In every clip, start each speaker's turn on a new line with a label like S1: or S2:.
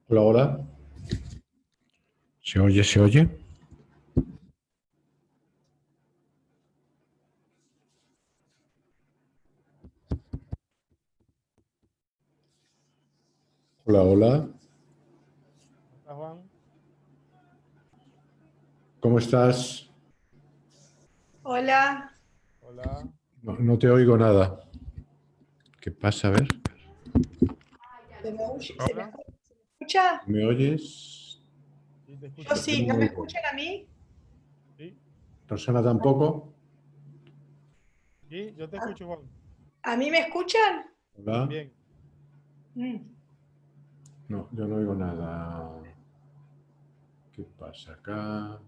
S1: Hola, hola. ¿Se oye? ¿Se oye? Hola, hola.
S2: Hola, Juan.
S1: ¿Cómo estás?
S3: Hola.
S2: Hola.
S1: No te oigo nada. ¿Qué pasa? A ver.
S3: ¿Se me
S2: Hola.
S3: escucha?
S1: ¿Me oyes?
S2: Sí, te
S3: Yo
S2: escucho.
S1: Yo
S3: sí,
S1: no
S3: ¿no me
S1: oigo.
S3: escuchan a mí?
S2: Sí.
S1: ¿Rosana tampoco?
S2: Sí, yo te escucho, Juan.
S3: ¿A mí me escuchan?
S1: Hola.
S2: También.
S3: Mm.
S1: No, yo no oigo nada. ¿Qué pasa acá?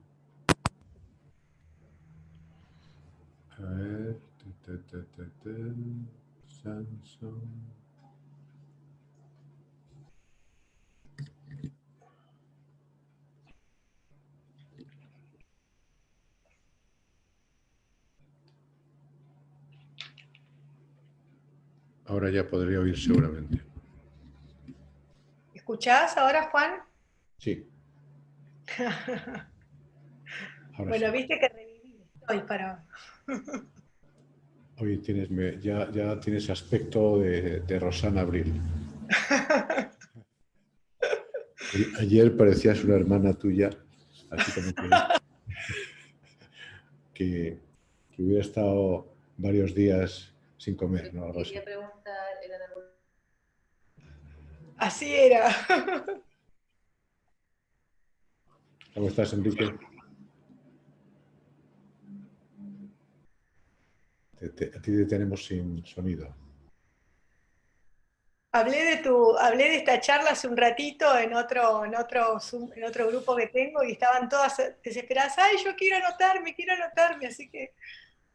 S1: A ver. Samsung. Ahora ya podría oír seguramente.
S3: ¿Escuchás ahora, Juan?
S1: Sí, ahora sí.
S3: Bueno, viste que reviví. Estoy para...
S1: Hoy tienes, ya tienes aspecto de Rosana Abril. Ayer parecías una hermana tuya, así como que hubiera estado varios días sin comer, ¿no? Algo así.
S4: Quería preguntar, ¿eran algunos?
S3: Así era.
S1: ¿Cómo estás, Enrique? A ti te tenemos sin sonido.
S3: Hablé de esta charla hace un ratito en otro grupo que tengo y estaban todas desesperadas. Ay, yo quiero anotarme, así que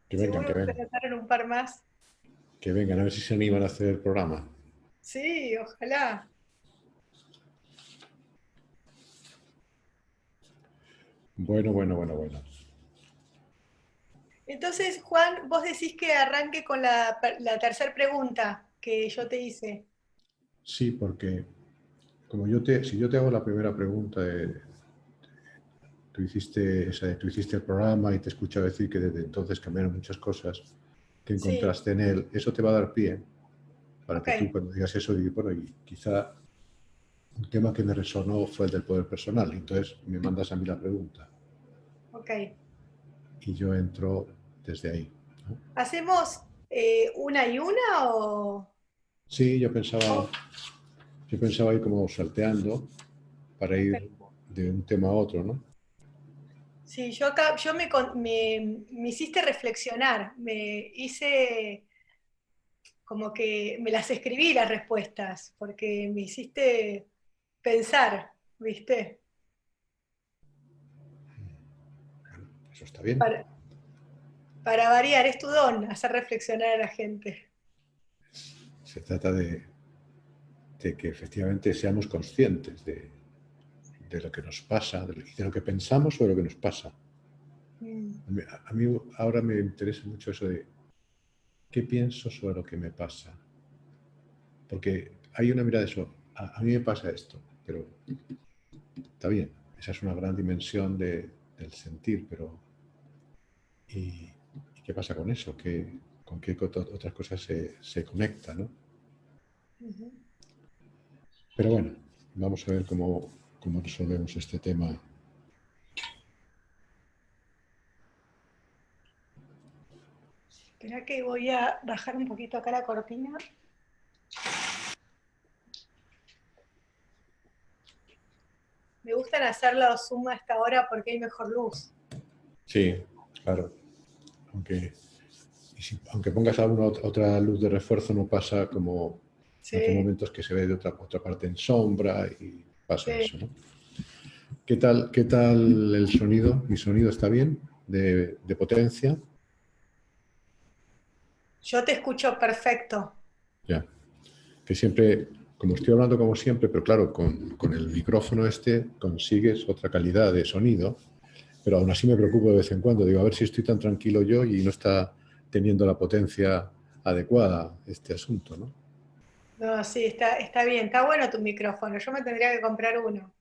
S1: Que vengan, que
S3: seguro que se
S1: vengan.
S3: anotaron un par más.
S1: Que vengan, a ver si se animan a hacer el programa.
S3: Sí, ojalá.
S1: Bueno.
S3: Entonces, Juan, vos decís que arranque con la tercera pregunta que yo te hice.
S1: Sí, porque si yo te hago la primera pregunta, tú hiciste el programa y te he escuchado decir que desde entonces cambiaron muchas cosas que
S3: Sí,
S1: encontraste en él, eso te va a dar pie para
S3: ok,
S1: que tú cuando digas eso digas, bueno, y quizá un tema que me resonó fue el del poder personal. Entonces me mandas a mí la pregunta
S3: ok.
S1: y yo entro desde ahí, ¿no?
S3: ¿Hacemos una y una o...?
S1: Sí, yo pensaba ir como salteando para
S3: Ok.
S1: ir de un tema a otro, ¿no?
S3: Sí, yo acá, me hiciste reflexionar, me hice como que me las escribí las respuestas, porque me hiciste pensar, ¿viste?
S1: Eso está bien.
S3: Para, para variar, es tu don, hacer reflexionar a la gente.
S1: Se trata de que efectivamente seamos conscientes de lo que nos pasa, de lo que pensamos sobre lo que nos pasa.
S3: Mm,
S1: A mí ahora me interesa mucho eso de qué pienso sobre lo que me pasa. Porque hay una mirada de eso, a mí me pasa esto, pero está bien, esa es una gran dimensión del sentir, pero ¿y qué pasa con eso? ¿Con qué otras cosas se conecta, ¿no?
S3: ujú.
S1: Pero bueno, vamos a ver cómo resolvemos este tema.
S3: Espera que voy a bajar un poquito acá la cortina. Me gustan hacer los zoom a esta hora porque hay mejor luz.
S1: Sí, claro. Aunque pongas alguna otra luz de refuerzo, no pasa como en otros
S3: Sí,
S1: momentos que se ve de otra parte en sombra y pasa
S3: sí.
S1: eso, ¿no? ¿Qué tal el sonido? ¿Mi sonido está bien? ¿De potencia?
S3: Yo te escucho perfecto.
S1: Ya. Que siempre, como estoy hablando como siempre, pero claro, con el micrófono este consigues otra calidad de sonido, pero aún así me preocupo de vez en cuando. Digo, a ver si estoy tan tranquilo yo y no está teniendo la potencia adecuada este asunto, ¿no?
S3: No, sí, está bien, está bueno tu micrófono. Yo me tendría que comprar uno.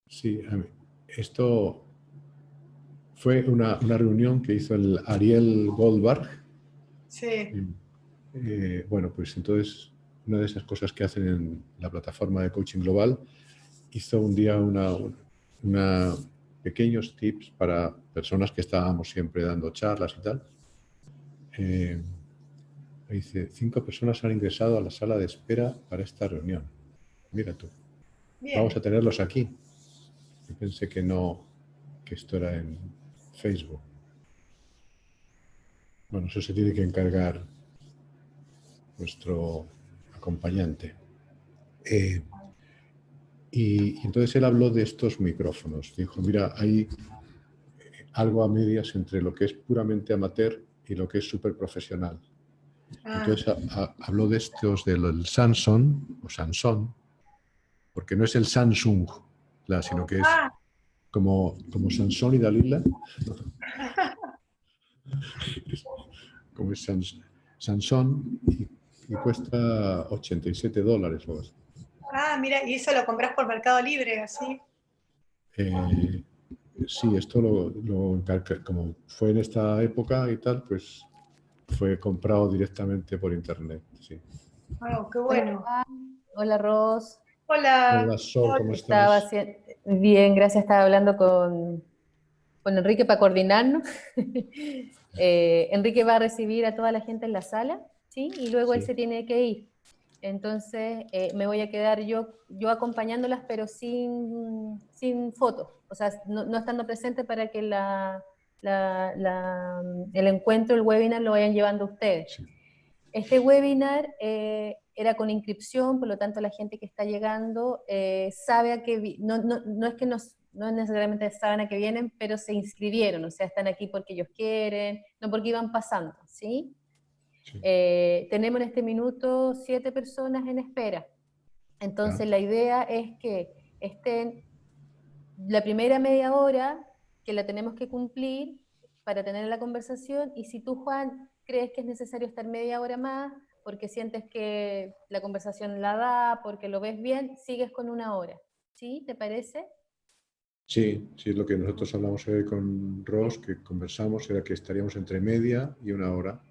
S1: Sí, esto fue una reunión que hizo el Ariel Goldberg.
S3: Sí.
S1: Bueno, pues entonces una de esas cosas que hacen en la plataforma de coaching global, hizo un día una pequeños tips para personas que estábamos siempre dando charlas y tal. Dice, 5 personas han ingresado a la sala de espera para esta reunión. Mira tú, vamos
S3: Bien.
S1: a tenerlos aquí. Yo pensé que no, que esto era en Facebook. Bueno, eso se tiene que encargar nuestro acompañante. Y entonces él habló de estos micrófonos. Dijo, mira, hay algo a medias entre lo que es puramente amateur y lo que es súper profesional.
S3: Ah,
S1: Entonces habló de estos del Samsung, o Samsung, porque no es el Samsung, sino que es
S3: ah,
S1: como Sansón y Dalila, como es Sansón y cuesta $87 o así.
S3: mira, y eso lo compras por Mercado Libre, así.
S1: Eh, sí, esto como fue en esta época y tal, pues fue comprado directamente por internet. Sí.
S3: Wow, qué
S4: Hola
S3: bueno.
S4: Juan, hola Ros.
S3: Hola.
S1: Hola Sol, ¿cómo
S4: Estaba
S1: estás?
S4: bien, gracias, estaba hablando con Enrique para coordinarnos. Enrique va a recibir a toda la gente en la sala, ¿sí? Y luego él
S1: Sí.
S4: se tiene que ir. Entonces me voy a quedar yo acompañándolas, pero sin fotos, o sea, no estando presente para que el encuentro, el webinar lo vayan llevando ustedes.
S1: Sí.
S4: Este webinar era con inscripción, por lo tanto la gente que está llegando sabe a qué, no es que no necesariamente saben a qué vienen, pero se inscribieron, o sea, están aquí porque ellos quieren, no porque iban pasando, ¿sí?
S1: Sí.
S4: Tenemos en este minuto 7 personas en espera, entonces
S1: Ya.
S4: la idea es que estén la primera media hora, que la tenemos que cumplir para tener la conversación, y si tú, Juan, crees que es necesario estar media hora más, porque sientes que la conversación la da, porque lo ves bien, sigues con 1 hora. ¿Sí? ¿Te parece?
S1: Sí, sí, lo que nosotros hablamos hoy con Ross, que conversamos, era que estaríamos entre media y 1 hora,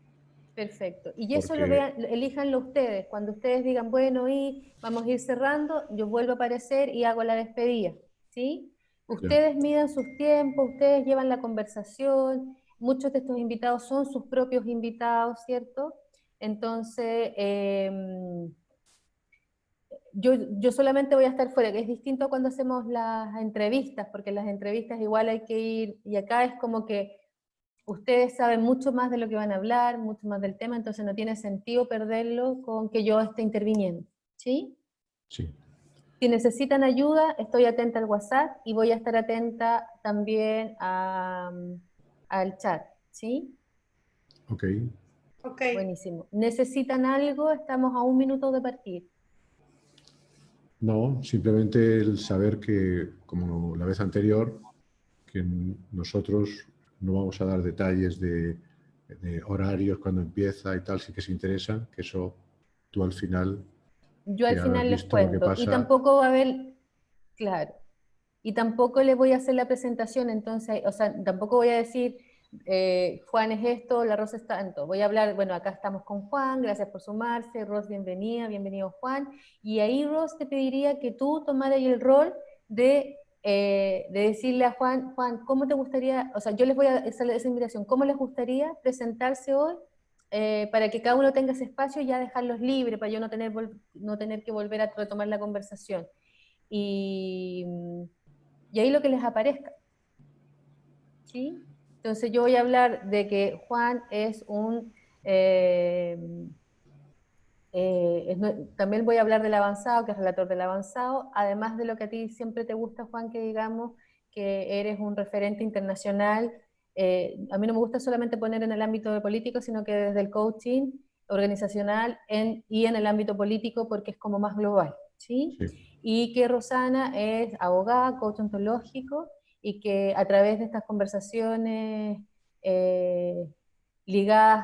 S4: Perfecto. Y eso
S1: porque
S4: elíjanlo ustedes. Cuando ustedes digan, bueno, y vamos a ir cerrando, yo vuelvo a aparecer y hago la despedida. ¿Sí?
S1: ya,
S4: Ustedes midan sus tiempos, ustedes llevan la conversación. Muchos de estos invitados son sus propios invitados, ¿cierto? Entonces, yo solamente voy a estar fuera, que es distinto a cuando hacemos las entrevistas, porque en las entrevistas igual hay que ir, y acá es como que ustedes saben mucho más de lo que van a hablar, mucho más del tema, entonces no tiene sentido perderlo con que yo esté interviniendo, ¿sí?
S1: sí,
S4: Si necesitan ayuda, estoy atenta al WhatsApp y voy a estar atenta también al chat, ¿sí?
S1: ok.
S3: Ok.
S4: Buenísimo. ¿Necesitan algo? Estamos a 1 minuto de partir.
S1: No, simplemente el saber que, como la vez anterior, que nosotros no vamos a dar detalles de horarios, cuando empieza y tal, sí que se interesa, que eso tú al final,
S4: Yo al
S1: que habrás
S4: final les
S1: visto lo que
S4: cuento, y
S1: pasa,
S4: tampoco va a haber, claro, y tampoco les voy a hacer la presentación, entonces, o sea, tampoco voy a decir, Juan es esto, la Rosa es tanto. Voy a hablar, bueno, acá estamos con Juan, gracias por sumarse, Ros, bienvenida, bienvenido Juan. Y ahí, Ros, te pediría que tú tomaras el rol de decirle a Juan, Juan, ¿cómo te gustaría, o sea, yo les voy a hacer esa invitación, ¿cómo les gustaría presentarse hoy? Para que cada uno tenga ese espacio y ya dejarlos libres, para yo no tener que volver a retomar la conversación. Y, y ahí lo que les aparezca, ¿sí? Entonces yo voy a hablar de que Juan es eh, también voy a hablar del avanzado, que es relator del avanzado, además de lo que a ti siempre te gusta, Juan, que digamos que eres un referente internacional. A mí no me gusta solamente poner en el ámbito de político, sino que desde el coaching, organizacional y en el ámbito político porque es como más global, ¿sí?
S1: Sí.
S4: Y que Rosana es abogada, coach ontológico, y que a través de estas conversaciones ligadas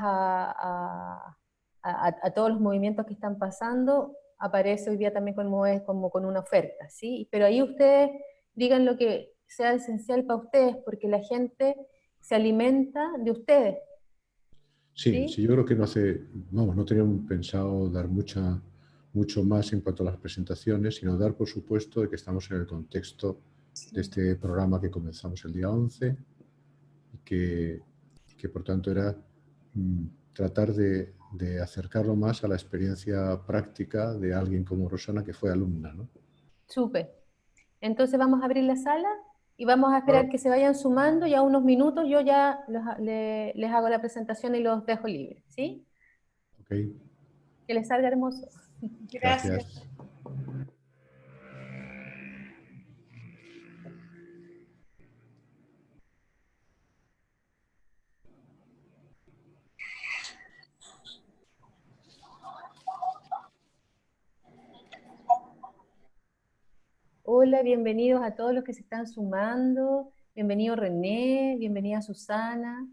S4: a todos los movimientos que están pasando, aparece hoy día también como con una oferta, ¿sí? Pero ahí ustedes digan lo que sea esencial para ustedes, porque la gente se alimenta de ustedes.
S1: Sí,
S4: ¿Sí?
S1: sí, yo creo que no teníamos pensado dar mucho más en cuanto a las presentaciones, sino dar por supuesto de que estamos en el contexto de este programa que comenzamos el día 11 y que por tanto era tratar de acercarlo más a la experiencia práctica de alguien como Rosana que fue alumna, ¿no?
S4: Súper. Entonces vamos a abrir la sala y vamos a esperar que se vayan sumando, ya unos minutos yo ya les hago la presentación y los dejo libres, ¿sí?
S1: Ok,
S4: Que les salga hermoso.
S3: Gracias.
S1: gracias.
S4: Hola, bienvenidos a todos los que se están sumando. Bienvenido René, bienvenida Susana,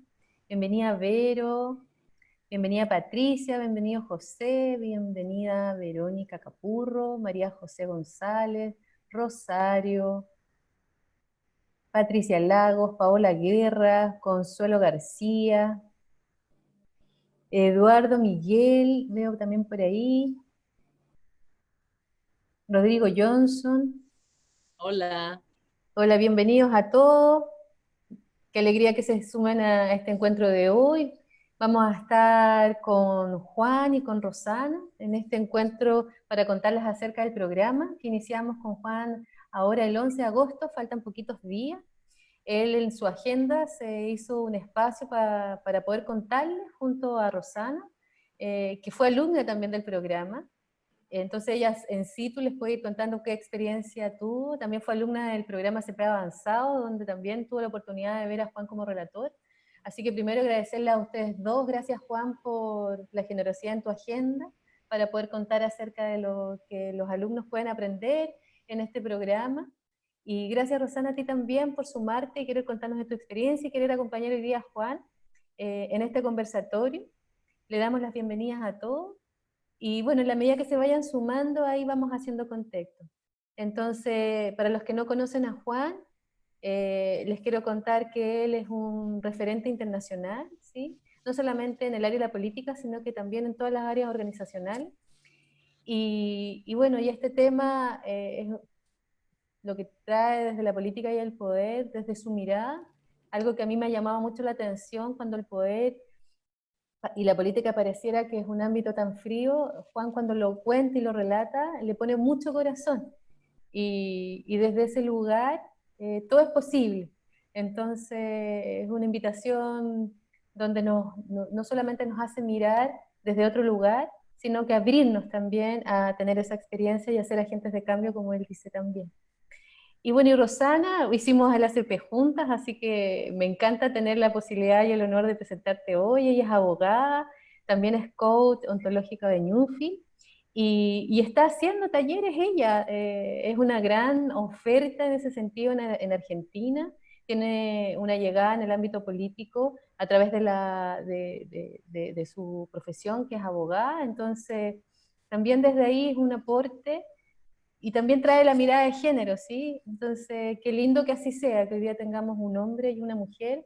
S4: bienvenida Vero, bienvenida Patricia, bienvenido José, bienvenida Verónica Capurro, María José González, Rosario, Patricia Lagos, Paola Guerra, Consuelo García, Eduardo Miguel, veo también por ahí, Rodrigo Johnson.
S5: Hola.
S4: Hola, bienvenidos a todos. Qué alegría que se sumen a este encuentro de hoy. Vamos a estar con Juan y con Rosana en este encuentro para contarles acerca del programa que iniciamos con Juan ahora el 11 de agosto, faltan poquitos días. Él en su agenda se hizo un espacio para poder contarles junto a Rosana, que fue alumna también del programa. Entonces ella en situ les puede ir contando qué experiencia tuvo. También fue alumna del programa CP Avanzado, donde también tuvo la oportunidad de ver a Juan como relator. Así que primero agradecerle a ustedes dos. Gracias Juan por la generosidad en tu agenda para poder contar acerca de lo que los alumnos pueden aprender en este programa. Y gracias Rosana a ti también por sumarte y querer contarnos de tu experiencia y querer acompañar hoy día a Juan en este conversatorio. Le damos las bienvenidas a todos. Y bueno, en la medida que se vayan sumando, ahí vamos haciendo contexto. Entonces, para los que no conocen a Juan, les quiero contar que él es un referente internacional, ¿sí? No solamente en el área de la política, sino que también en todas las áreas organizacionales. Y bueno, y este tema es lo que trae desde la política y el poder, desde su mirada, algo que a mí me ha llamado mucho la atención cuando el poder y la política pareciera que es un ámbito tan frío. Juan cuando lo cuenta y lo relata, le pone mucho corazón. Y desde ese lugar todo es posible. Entonces es una invitación donde no solamente nos hace mirar desde otro lugar, sino que abrirnos también a tener esa experiencia y a ser agentes de cambio, como él dice también. Y bueno, y Rosana, hicimos el ACP juntas, así que me encanta tener la posibilidad y el honor de presentarte hoy. Ella es abogada, también es coach ontológica de Newfield, y está haciendo talleres ella. Es una gran oferta en ese sentido en Argentina. Tiene una llegada en el ámbito político a través de su profesión, que es abogada. Entonces, también desde ahí es un aporte y también trae la mirada de género, ¿sí? Entonces, qué lindo que así sea, que hoy día tengamos un hombre y una mujer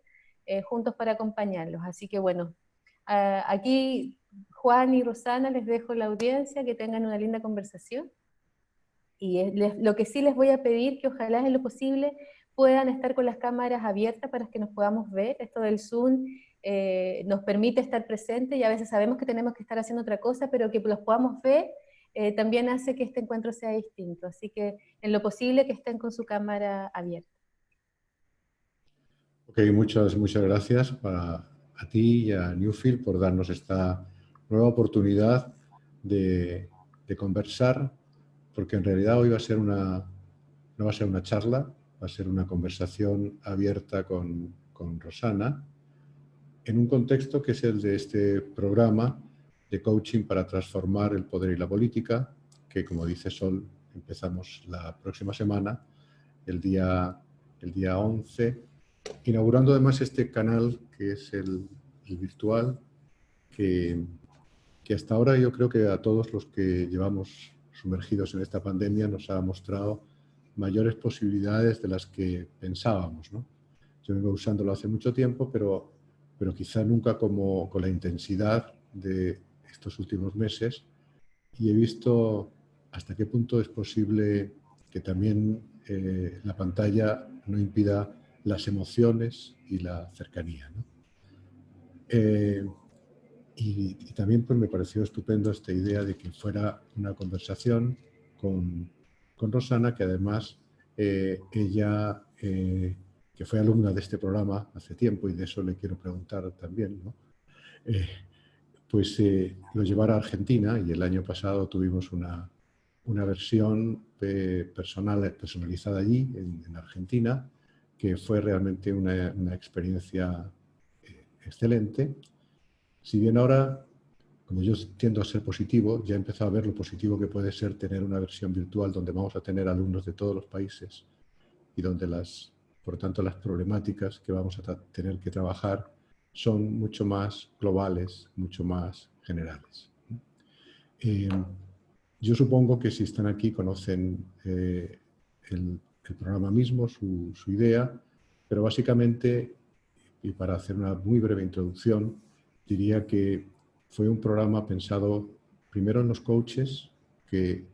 S4: juntos para acompañarlos. Así que bueno, aquí Juan y Rosana les dejo la audiencia, que tengan una linda conversación. Y lo que sí les voy a pedir, que ojalá en lo posible puedan estar con las cámaras abiertas para que nos podamos ver. Esto del Zoom nos permite estar presentes y a veces sabemos que tenemos que estar haciendo otra cosa, pero que los podamos ver también hace que este encuentro sea distinto. Así que en lo posible que estén con su cámara abierta.
S1: Ok, muchas gracias a ti y a Newfield por darnos esta nueva oportunidad de conversar, porque en realidad hoy no va a ser una charla, va a ser una conversación abierta con Rosana, en un contexto que es el de este programa de coaching para transformar el poder y la política, que como dice Sol, empezamos la próxima semana, el día 11, inaugurando además este canal que es el virtual, que hasta ahora yo creo que a todos los que llevamos sumergidos en esta pandemia nos ha mostrado mayores posibilidades de las que pensábamos, ¿no? Yo vengo usándolo hace mucho tiempo, pero quizá nunca como con la intensidad de estos últimos meses, y he visto hasta qué punto es posible que también la pantalla no impida las emociones y la cercanía, ¿no? Y también pues, me pareció estupendo esta idea de que fuera una conversación con Rosana, que además ella, que fue alumna de este programa hace tiempo, y de eso le quiero preguntar también, ¿no? Pues lo llevara a Argentina, y el año pasado tuvimos una versión personalizada allí, en Argentina, que fue realmente una experiencia excelente. Si bien ahora, como yo tiendo a ser positivo, ya he empezado a ver lo positivo que puede ser tener una versión virtual donde vamos a tener alumnos de todos los países y donde por tanto, las problemáticas que vamos a tener que trabajar son mucho más globales, mucho más generales. Yo supongo que si están aquí conocen el programa mismo, su idea, pero básicamente, y para hacer una muy breve introducción, diría que fue un programa pensado primero en los coaches, que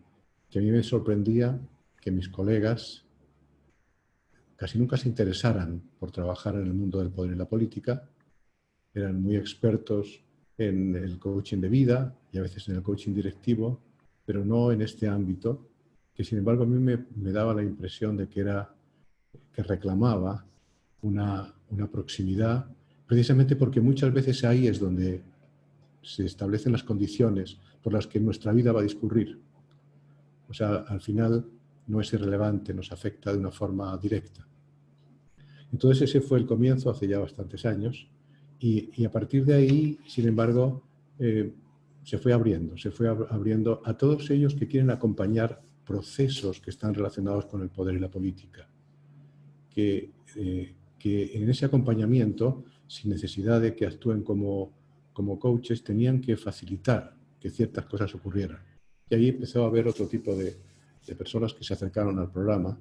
S1: a mí me sorprendía que mis colegas casi nunca se interesaran por trabajar en el mundo del poder y la política. Eran muy expertos en el coaching de vida y a veces en el coaching directivo, pero no en este ámbito, que sin embargo a mí me daba la impresión de que reclamaba una proximidad, precisamente porque muchas veces ahí es donde se establecen las condiciones por las que nuestra vida va a discurrir. O sea, al final no es irrelevante, nos afecta de una forma directa. Entonces ese fue el comienzo hace ya bastantes años, y a partir de ahí, sin embargo, se fue abriendo a todos ellos que quieren acompañar procesos que están relacionados con el poder y la política. Que en ese acompañamiento, sin necesidad de que actúen como coaches, tenían que facilitar que ciertas cosas ocurrieran. Y ahí empezó a haber otro tipo de personas que se acercaron al programa.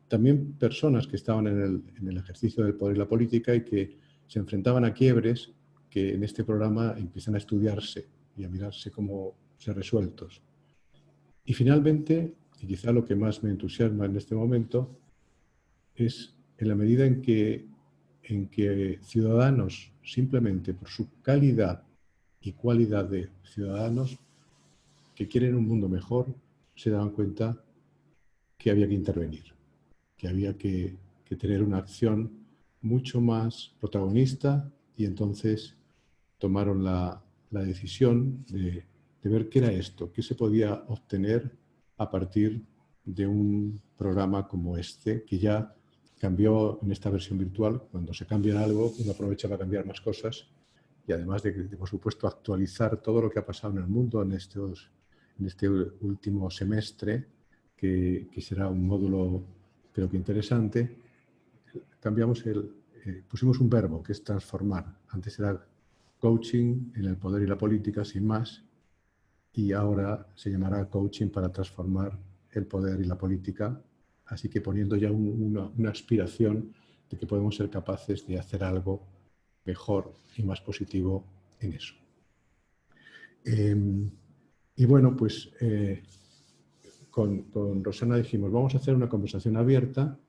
S1: También personas que estaban en el ejercicio del poder y la política y que se enfrentaban a quiebres que en este programa empiezan a estudiarse y a mirarse cómo ser resueltos. Y finalmente, y quizá lo que más me entusiasma en este momento, es en la medida en que ciudadanos, simplemente por su calidad y cualidad de ciudadanos que quieren un mundo mejor, se daban cuenta que había que intervenir, que había que tener una acción mucho más protagonista, y entonces tomaron la decisión de ver qué era esto, qué se podía obtener a partir de un programa como este, que ya cambió en esta versión virtual. Cuando se cambia algo, uno aprovecha para cambiar más cosas, y además de, por supuesto, actualizar todo lo que ha pasado en el mundo en este último semestre, que será un módulo creo que interesante. Cambiamos pusimos un verbo que es transformar. Antes era coaching en el poder y la política, sin más, y ahora se llamará coaching para transformar el poder y la política, así que poniendo ya una aspiración de que podemos ser capaces de hacer algo mejor y más positivo en eso. Y bueno, pues con Rosana dijimos, vamos a hacer una conversación abierta.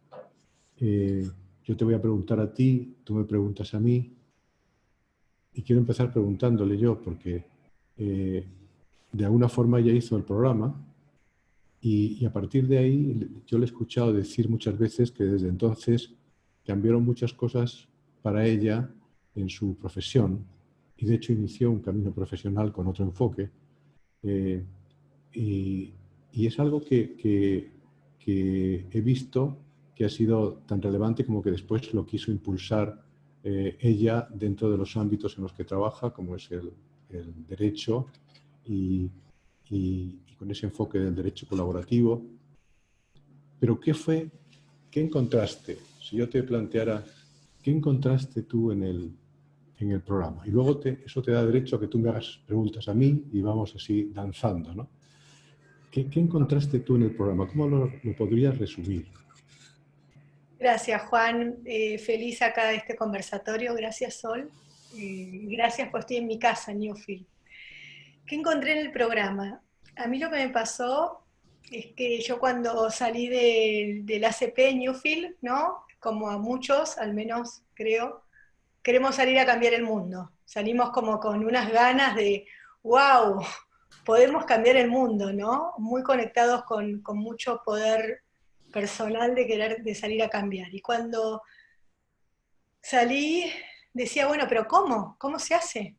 S1: Yo te voy a preguntar a ti, tú me preguntas a mí, y quiero empezar preguntándole yo, porque de alguna forma ella hizo el programa, y a partir de ahí yo le he escuchado decir muchas veces que desde entonces cambiaron muchas cosas para ella en su profesión, y de hecho inició un camino profesional con otro enfoque, y es algo que he visto que ha sido tan relevante como que después lo quiso impulsar ella dentro de los ámbitos en los que trabaja, como es el el derecho y con ese enfoque del derecho colaborativo. Pero ¿qué encontraste? Si yo te planteara, ¿qué encontraste tú en el programa? Y luego eso te da derecho a que tú me hagas preguntas a mí y vamos así danzando, ¿no? ¿Qué encontraste tú en el programa? ¿Cómo lo podrías resumir?
S3: Gracias, Juan. Feliz acá de este conversatorio. Gracias, Sol. Gracias, pues estoy en mi casa, Newfield. ¿Qué encontré en el programa? A mí lo que me pasó es que yo cuando salí del ACP Newfield, ¿no? Como a muchos, al menos creo, queremos salir a cambiar el mundo. Salimos como con unas ganas de, wow, podemos cambiar el mundo, ¿no? Muy conectados con mucho poder personal de salir a cambiar. Y cuando salí, decía, bueno, pero ¿cómo? ¿Cómo se hace?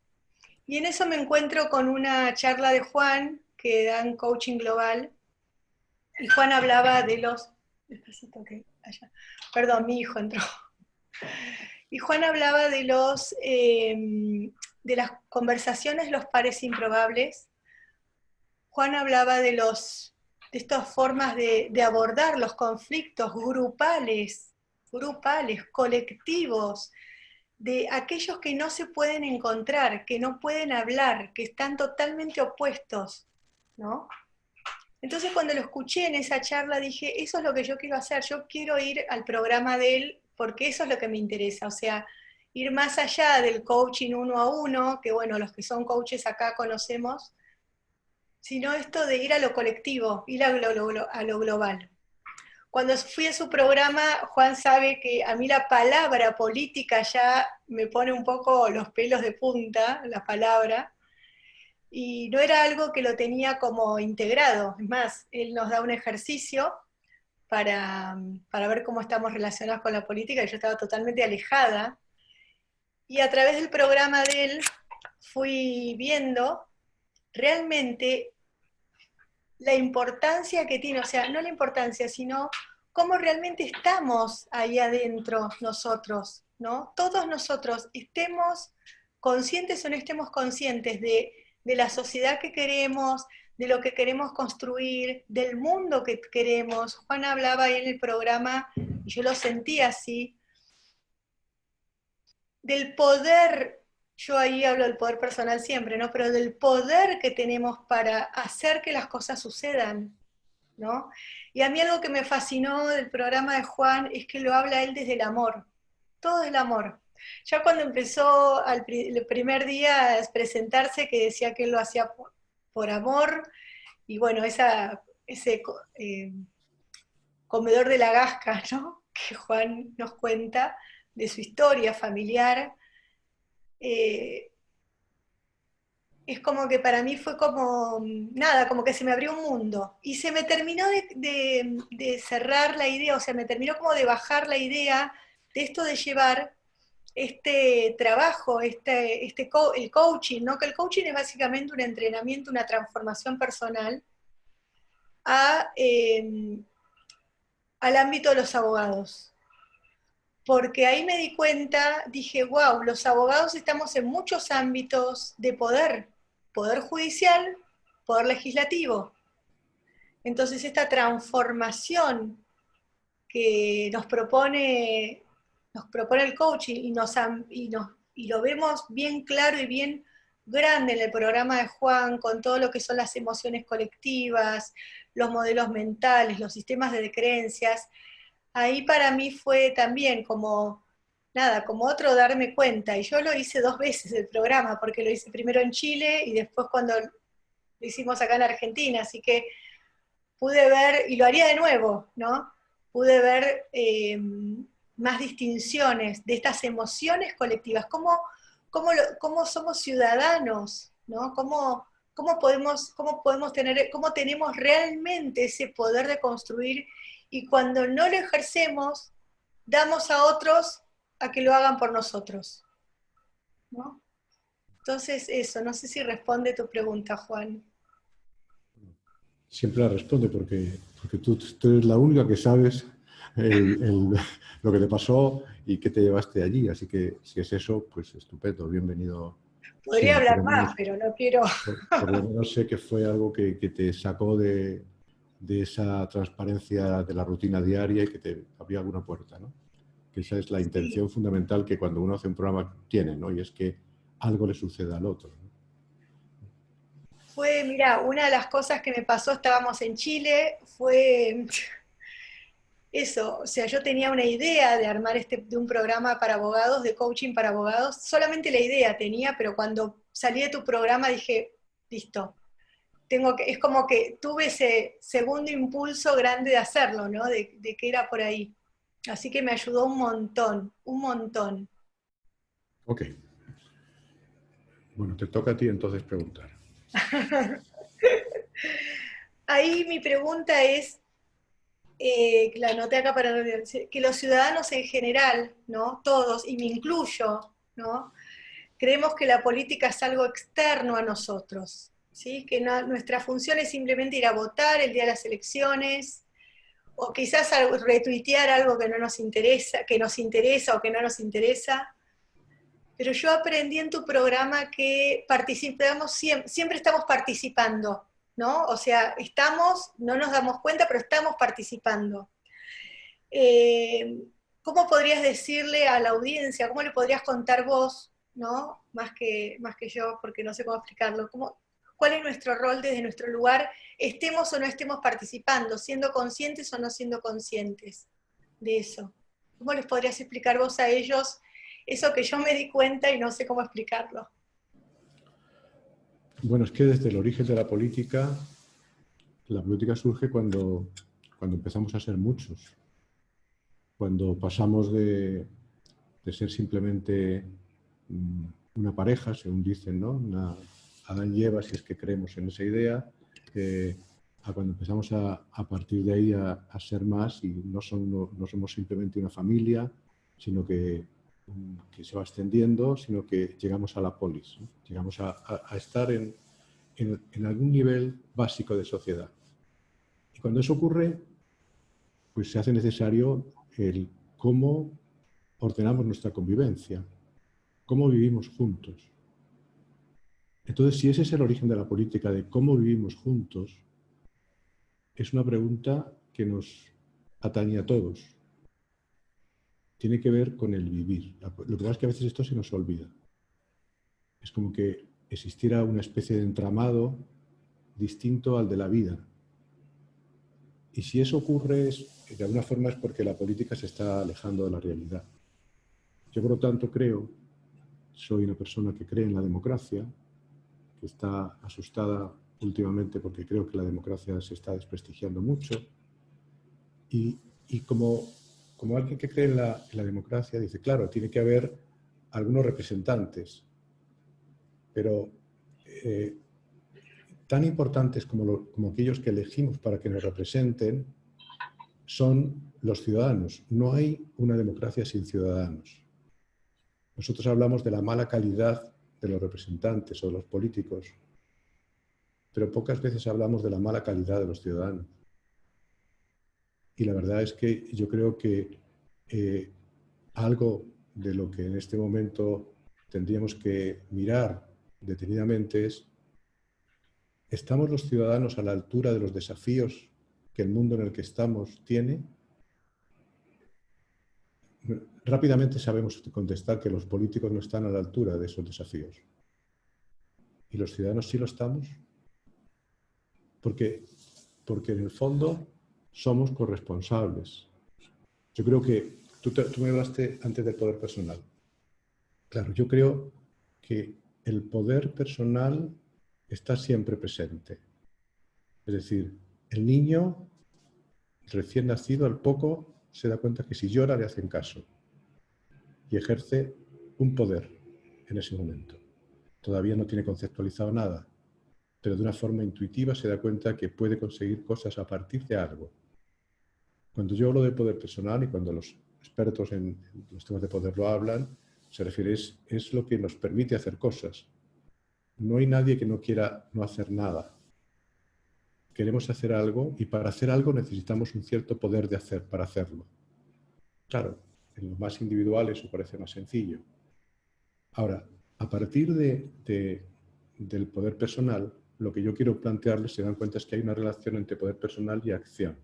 S3: Y en eso me encuentro con una charla de Juan, que dan coaching global, y Juan hablaba de los... Despacito, okay, allá. Perdón, mi hijo entró. Y Juan hablaba de las conversaciones, los pares improbables. Juan hablaba de estas formas de abordar los conflictos grupales, colectivos, de aquellos que no se pueden encontrar, que no pueden hablar, que están totalmente opuestos, ¿no? Entonces cuando lo escuché en esa charla dije, eso es lo que yo quiero hacer, yo quiero ir al programa de él porque eso es lo que me interesa, o sea, ir más allá del coaching 1-a-1, que bueno, los que son coaches acá conocemos, sino esto de ir a lo colectivo, ir a lo global. Cuando fui a su programa, Juan sabe que a mí la palabra política ya me pone un poco los pelos de punta, la palabra, y no era algo que lo tenía como integrado. Es más, él nos da un ejercicio para ver cómo estamos relacionados con la política, y yo estaba totalmente alejada, y a través del programa de él fui viendo realmente la importancia que tiene, o sea, no la importancia, sino cómo realmente estamos ahí adentro nosotros, ¿no? Todos nosotros, estemos conscientes o no estemos conscientes de la sociedad que queremos, de lo que queremos construir, del mundo que queremos. Juan hablaba ahí en el programa, y yo lo sentí así, del poder. Yo ahí hablo del poder personal siempre, ¿no? Pero del poder que tenemos para hacer que las cosas sucedan, ¿no? Y a mí algo que me fascinó del programa de Juan es que lo habla él desde el amor, todo el amor. Ya cuando empezó el primer día a presentarse, que decía que él lo hacía por amor, y bueno, ese comedor de la Gasca, ¿no? Que Juan nos cuenta de su historia familiar, es como que para mí fue como, nada, como que se me abrió un mundo. Y se me terminó de cerrar la idea, o sea, me terminó como de bajar la idea de esto de llevar este trabajo, el coaching, ¿no? Que el coaching es básicamente un entrenamiento, una transformación personal al ámbito de los abogados. Porque ahí me di cuenta, dije, wow, los abogados estamos en muchos ámbitos de poder judicial, poder legislativo. Entonces esta transformación que nos propone el coaching y lo vemos bien claro y bien grande en el programa de Juan, con todo lo que son las emociones colectivas, los modelos mentales, los sistemas de creencias. Ahí para mí fue también como, nada, como otro darme cuenta, y yo lo hice 2 veces el programa, porque lo hice primero en Chile y después cuando lo hicimos acá en Argentina, así que pude ver, y lo haría de nuevo, ¿no? Pude ver más distinciones de estas emociones colectivas, cómo somos ciudadanos, ¿no? Cómo tenemos realmente ese poder de construir, y cuando no lo ejercemos, damos a otros a que lo hagan por nosotros, ¿no? Entonces eso, no sé si responde tu pregunta, Juan.
S1: Siempre la responde porque tú eres la única que sabes lo que te pasó y qué te llevaste allí. Así que si es eso, pues estupendo, bienvenido
S3: Podría
S1: Sí,
S3: hablar más, pero no quiero.
S1: por lo menos sé que fue algo que te sacó de esa transparencia de la rutina diaria y que te abrió alguna puerta, ¿no? Que esa es la intención fundamental que cuando uno hace un programa tiene, ¿no? Y es que algo le suceda al otro, ¿no?
S3: Fue, mira, una de las cosas que me pasó, estábamos en Chile, fue eso, o sea, yo tenía una idea de armar de un programa para abogados, de coaching para abogados, solamente la idea tenía, pero cuando salí de tu programa dije, listo, es como que tuve ese segundo impulso grande de hacerlo, ¿no? De que era por ahí. Así que me ayudó un montón, un montón.
S1: Ok. Bueno, te toca a ti entonces preguntar.
S3: Ahí mi pregunta es, que la anoté acá para decir, que los ciudadanos en general, ¿no? Todos, y me incluyo, ¿no? Creemos que la política es algo externo a nosotros, ¿sí? Que nuestra función es simplemente ir a votar el día de las elecciones, o quizás retuitear algo que no nos interesa, que nos interesa o que no nos interesa. Pero yo aprendí en tu programa que participamos, siempre estamos participando, ¿no? O sea, no nos damos cuenta, pero estamos participando. Eh, ¿Cómo podrías decirle a la audiencia, cómo le podrías contar vos, ¿no? Más que yo, porque no sé cómo explicarlo, cuál es nuestro rol desde nuestro lugar, estemos o no estemos participando, siendo conscientes o no siendo conscientes de eso? ¿Cómo les podrías explicar vos a ellos eso que yo me di cuenta y no sé cómo explicarlo?
S1: Bueno, es que desde el origen de la política surge cuando empezamos a ser muchos. Cuando pasamos de ser simplemente una pareja, según dicen, ¿no? Adán y Eva, si es que creemos en esa idea, a cuando empezamos a partir de ahí a ser más y no somos simplemente una familia, sino que se va extendiendo, sino que llegamos a la polis, ¿no? Llegamos a estar en algún nivel básico de sociedad. Y cuando eso ocurre, pues se hace necesario el cómo ordenamos nuestra convivencia, cómo vivimos juntos. Entonces, si ese es el origen de la política, de cómo vivimos juntos, es una pregunta que nos atañe a todos. Tiene que ver con el vivir. Lo que pasa es que a veces esto se nos olvida. Es como que existiera una especie de entramado distinto al de la vida. Y si eso ocurre, de alguna forma es porque la política se está alejando de la realidad. Yo, por lo tanto, soy una persona que cree en la democracia, que está asustada últimamente porque creo que la democracia se está desprestigiando mucho. Y como alguien que cree en la democracia, dice, claro, tiene que haber algunos representantes, pero tan importantes como aquellos que elegimos para que nos representen son los ciudadanos. No hay una democracia sin ciudadanos. Nosotros hablamos de la mala calidad de los representantes o de los políticos, pero pocas veces hablamos de la mala calidad de los ciudadanos. Y la verdad es que yo creo que algo de lo que en este momento tendríamos que mirar detenidamente es, ¿estamos los ciudadanos a la altura de los desafíos que el mundo en el que estamos tiene? Rápidamente sabemos contestar que los políticos no están a la altura de esos desafíos. ¿Y los ciudadanos sí lo estamos? Porque en el fondo somos corresponsables. Yo creo que tú me hablaste antes del poder personal. Claro, yo creo que el poder personal está siempre presente. Es decir, el niño recién nacido al poco se da cuenta que si llora le hacen caso y ejerce un poder en ese momento. Todavía no tiene conceptualizado nada, pero de una forma intuitiva se da cuenta que puede conseguir cosas a partir de algo. Cuando yo hablo de poder personal y cuando los expertos en los temas de poder lo hablan, se refiere es lo que nos permite hacer cosas. No hay nadie que no quiera no hacer nada. Queremos hacer algo y para hacer algo necesitamos un cierto poder para hacerlo. Claro, en lo más individual eso parece más sencillo. Ahora, a partir del poder personal, lo que yo quiero plantearles, se dan cuenta, es que hay una relación entre poder personal y acción.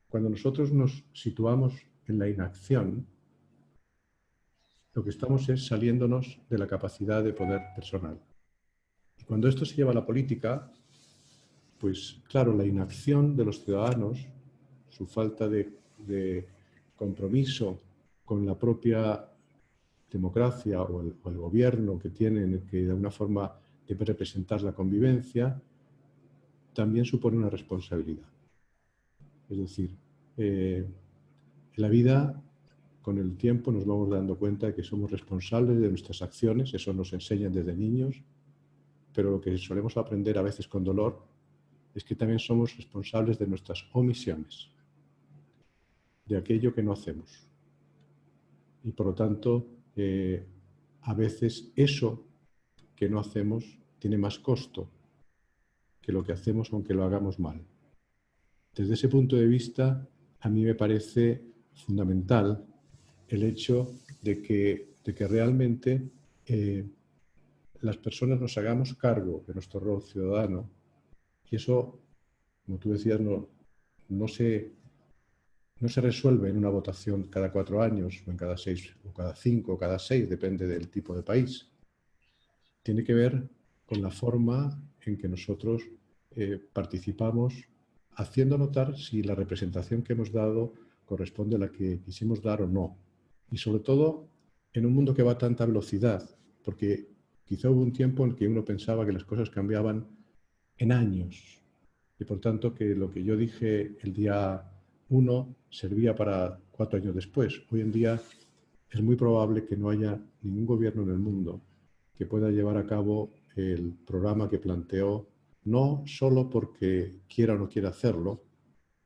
S1: Cuando nosotros nos situamos en la inacción, lo que estamos es saliéndonos de la capacidad de poder personal. Y cuando esto se lleva a la política, pues claro, la inacción de los ciudadanos, su falta de compromiso con la propia democracia o el gobierno que tienen, que de alguna forma debe representar la convivencia, también supone una responsabilidad. Es decir, en la vida, con el tiempo, nos vamos dando cuenta de que somos responsables de nuestras acciones, eso nos enseñan desde niños, pero lo que solemos aprender a veces con dolor es que también somos responsables de nuestras omisiones, de aquello que no hacemos. Y por lo tanto, a veces eso que no hacemos tiene más costo que lo que hacemos aunque lo hagamos mal. Desde ese punto de vista, a mí me parece fundamental el hecho de que realmente las personas nos hagamos cargo de nuestro rol ciudadano, y eso, como tú decías, no se resuelve en una votación cada 4 años, o en cada 6, o cada 5, o cada 6, depende del tipo de país. Tiene que ver con la forma en que nosotros participamos, haciendo notar si la representación que hemos dado corresponde a la que quisimos dar o no. Y sobre todo, en un mundo que va a tanta velocidad, porque quizá hubo un tiempo en que uno pensaba que las cosas cambiaban en años, y por tanto que lo que yo dije el día 1 servía para 4 años después. Hoy en día es muy probable que no haya ningún gobierno en el mundo que pueda llevar a cabo el programa que planteó, no solo porque quiera o no quiera hacerlo,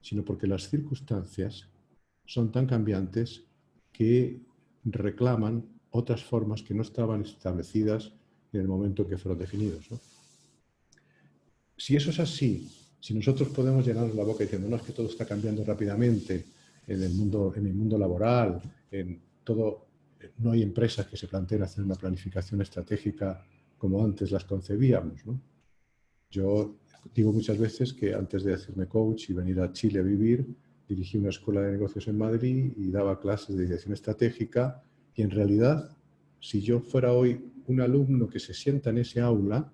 S1: sino porque las circunstancias son tan cambiantes que reclaman otras formas que no estaban establecidas en el momento en que fueron definidos, ¿no? Si eso es así, si nosotros podemos llenarnos la boca diciendo no, es que todo está cambiando rápidamente en el mundo laboral, en todo, no hay empresas que se planteen hacer una planificación estratégica como antes las concebíamos, ¿no? Yo digo muchas veces que antes de hacerme coach y venir a Chile a vivir, dirigí una escuela de negocios en Madrid y daba clases de dirección estratégica, y en realidad, si yo fuera hoy un alumno que se sienta en ese aula,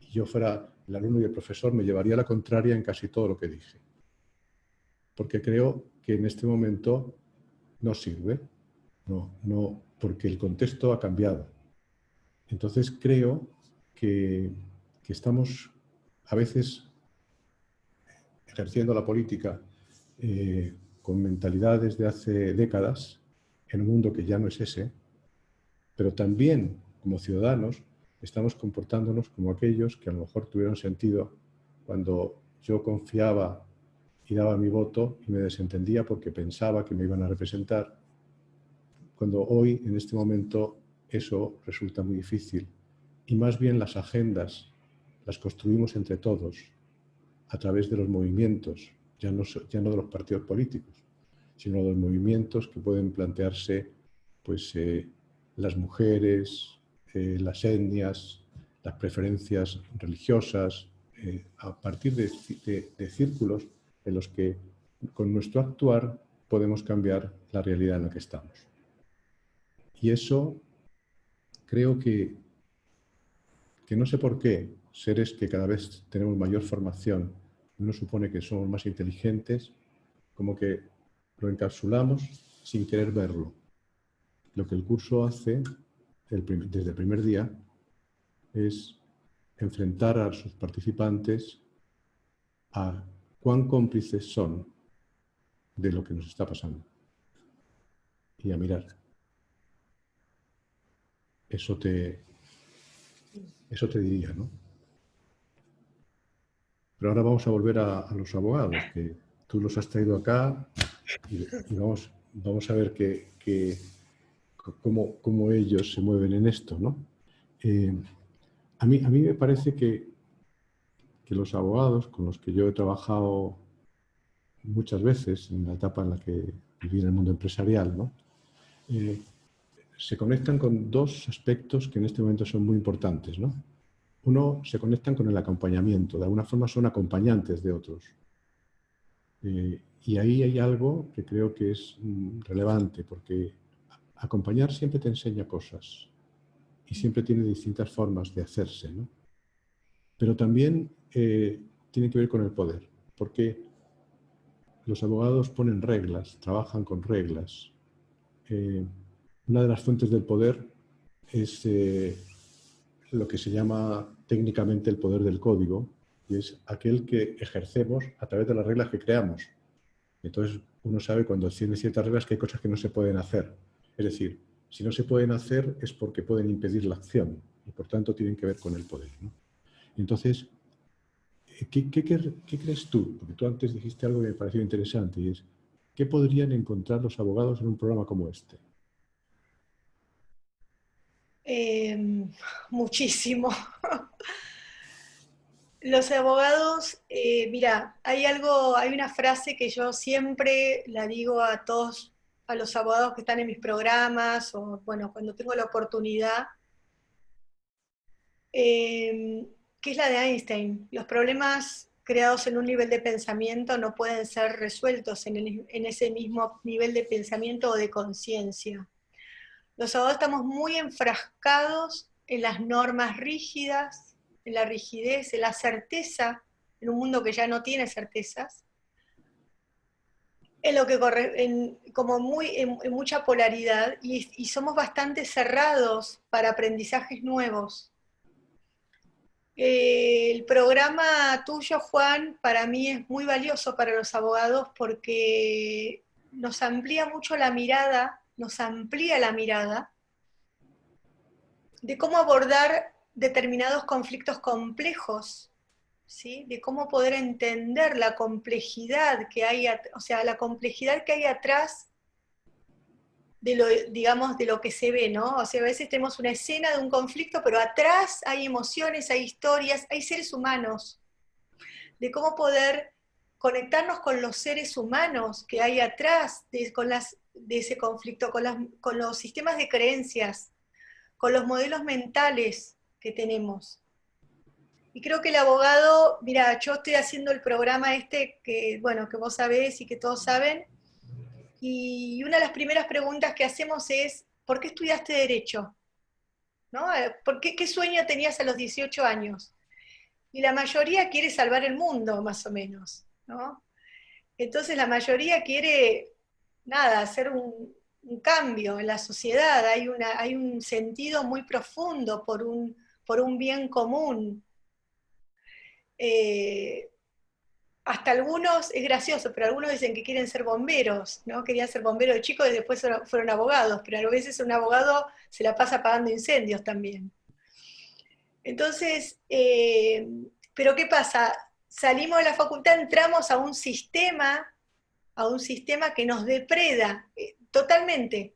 S1: y yo fuera el alumno y el profesor, me llevaría la contraria en casi todo lo que dije. Porque creo que en este momento no sirve, no, porque el contexto ha cambiado. Entonces creo que estamos a veces ejerciendo la política con mentalidades de hace décadas, en un mundo que ya no es ese, pero también como ciudadanos estamos comportándonos como aquellos que a lo mejor tuvieron sentido cuando yo confiaba y daba mi voto y me desentendía porque pensaba que me iban a representar, cuando hoy, en este momento, eso resulta muy difícil. Y más bien las agendas las construimos entre todos, a través de los movimientos, ya no de los partidos políticos, sino de los movimientos que pueden plantearse pues, las mujeres, las etnias, las preferencias religiosas, a partir de círculos en los que con nuestro actuar podemos cambiar la realidad en la que estamos. Y eso creo que no sé por qué, seres que cada vez tenemos mayor formación, uno supone que somos más inteligentes, como que lo encapsulamos sin querer verlo. Lo que el curso hace desde el primer día es enfrentar a sus participantes a cuán cómplices son de lo que nos está pasando y a mirar. Eso te diría, ¿no? Pero ahora vamos a volver a los abogados, que tú los has traído acá y vamos a ver cómo ellos se mueven en esto, ¿no? A mí me parece que los abogados con los que yo he trabajado muchas veces en la etapa en la que viví en el mundo empresarial, ¿no? se conectan con dos aspectos que en este momento son muy importantes, ¿no? Uno, se conectan con el acompañamiento, de alguna forma son acompañantes de otros. Y ahí hay algo que creo que es relevante, porque acompañar siempre te enseña cosas y siempre tiene distintas formas de hacerse, ¿no? Pero también tiene que ver con el poder, porque los abogados ponen reglas, trabajan con reglas. Una de las fuentes del poder es lo que se llama técnicamente el poder del código, y es aquel que ejercemos a través de las reglas que creamos. Entonces uno sabe cuando tiene ciertas reglas que hay cosas que no se pueden hacer. Es decir, si no se pueden hacer es porque pueden impedir la acción y por tanto tienen que ver con el poder, ¿no? Entonces, ¿qué crees tú? Porque tú antes dijiste algo que me pareció interesante y es, ¿qué podrían encontrar los abogados en un programa como este?
S3: Muchísimo. Los abogados, mira, hay una frase que yo siempre la digo a todos, a los abogados que están en mis programas, o bueno, cuando tengo la oportunidad, que es la de Einstein. Los problemas creados en un nivel de pensamiento no pueden ser resueltos en ese mismo nivel de pensamiento o de conciencia. Los abogados estamos muy enfrascados en las normas rígidas, en la rigidez, en la certeza, en un mundo que ya no tiene certezas, en lo que en mucha polaridad, y somos bastante cerrados para aprendizajes nuevos. El programa tuyo, Juan, para mí es muy valioso para los abogados porque nos amplía mucho la mirada, nos amplía la mirada de cómo abordar determinados conflictos complejos, ¿sí? De cómo poder entender la complejidad que hay, o sea, la complejidad que hay atrás de lo, digamos, de lo que se ve, ¿no? O sea, a veces tenemos una escena de un conflicto, pero atrás hay emociones, hay historias, hay seres humanos, de cómo poder conectarnos con los seres humanos que hay atrás de ese conflicto, con los sistemas de creencias, con los modelos mentales que tenemos. Y creo que el abogado, mira, yo estoy haciendo el programa este que, bueno, que vos sabés y que todos saben, y una de las primeras preguntas que hacemos es, ¿por qué estudiaste Derecho? ¿No? ¿Qué sueño tenías a los 18 años? Y la mayoría quiere salvar el mundo, más o menos, ¿no? Entonces la mayoría quiere, nada, hacer un cambio en la sociedad, hay un sentido muy profundo por un bien común. Hasta algunos, es gracioso, pero algunos dicen que quieren ser bomberos, ¿no? Querían ser bomberos de chicos y después fueron abogados, pero a veces un abogado se la pasa apagando incendios también. Entonces, pero ¿qué pasa? Salimos de la facultad, entramos a un sistema que nos depreda totalmente,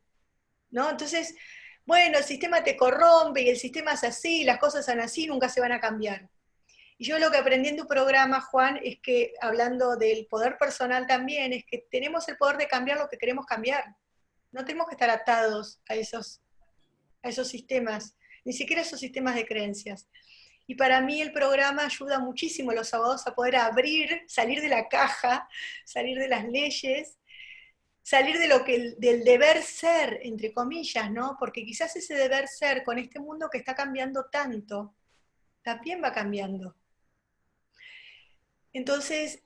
S3: ¿no? Entonces, bueno, el sistema te corrompe y el sistema es así, las cosas son así, nunca se van a cambiar. Y yo lo que aprendí en tu programa, Juan, es que, hablando del poder personal también, es que tenemos el poder de cambiar lo que queremos cambiar. No tenemos que estar atados a esos sistemas, ni siquiera a esos sistemas de creencias. Y para mí el programa ayuda muchísimo a los abogados a poder abrir, salir de la caja, salir de las leyes, salir de del deber ser, entre comillas, ¿no? Porque quizás ese deber ser con este mundo que está cambiando tanto, también va cambiando. Entonces,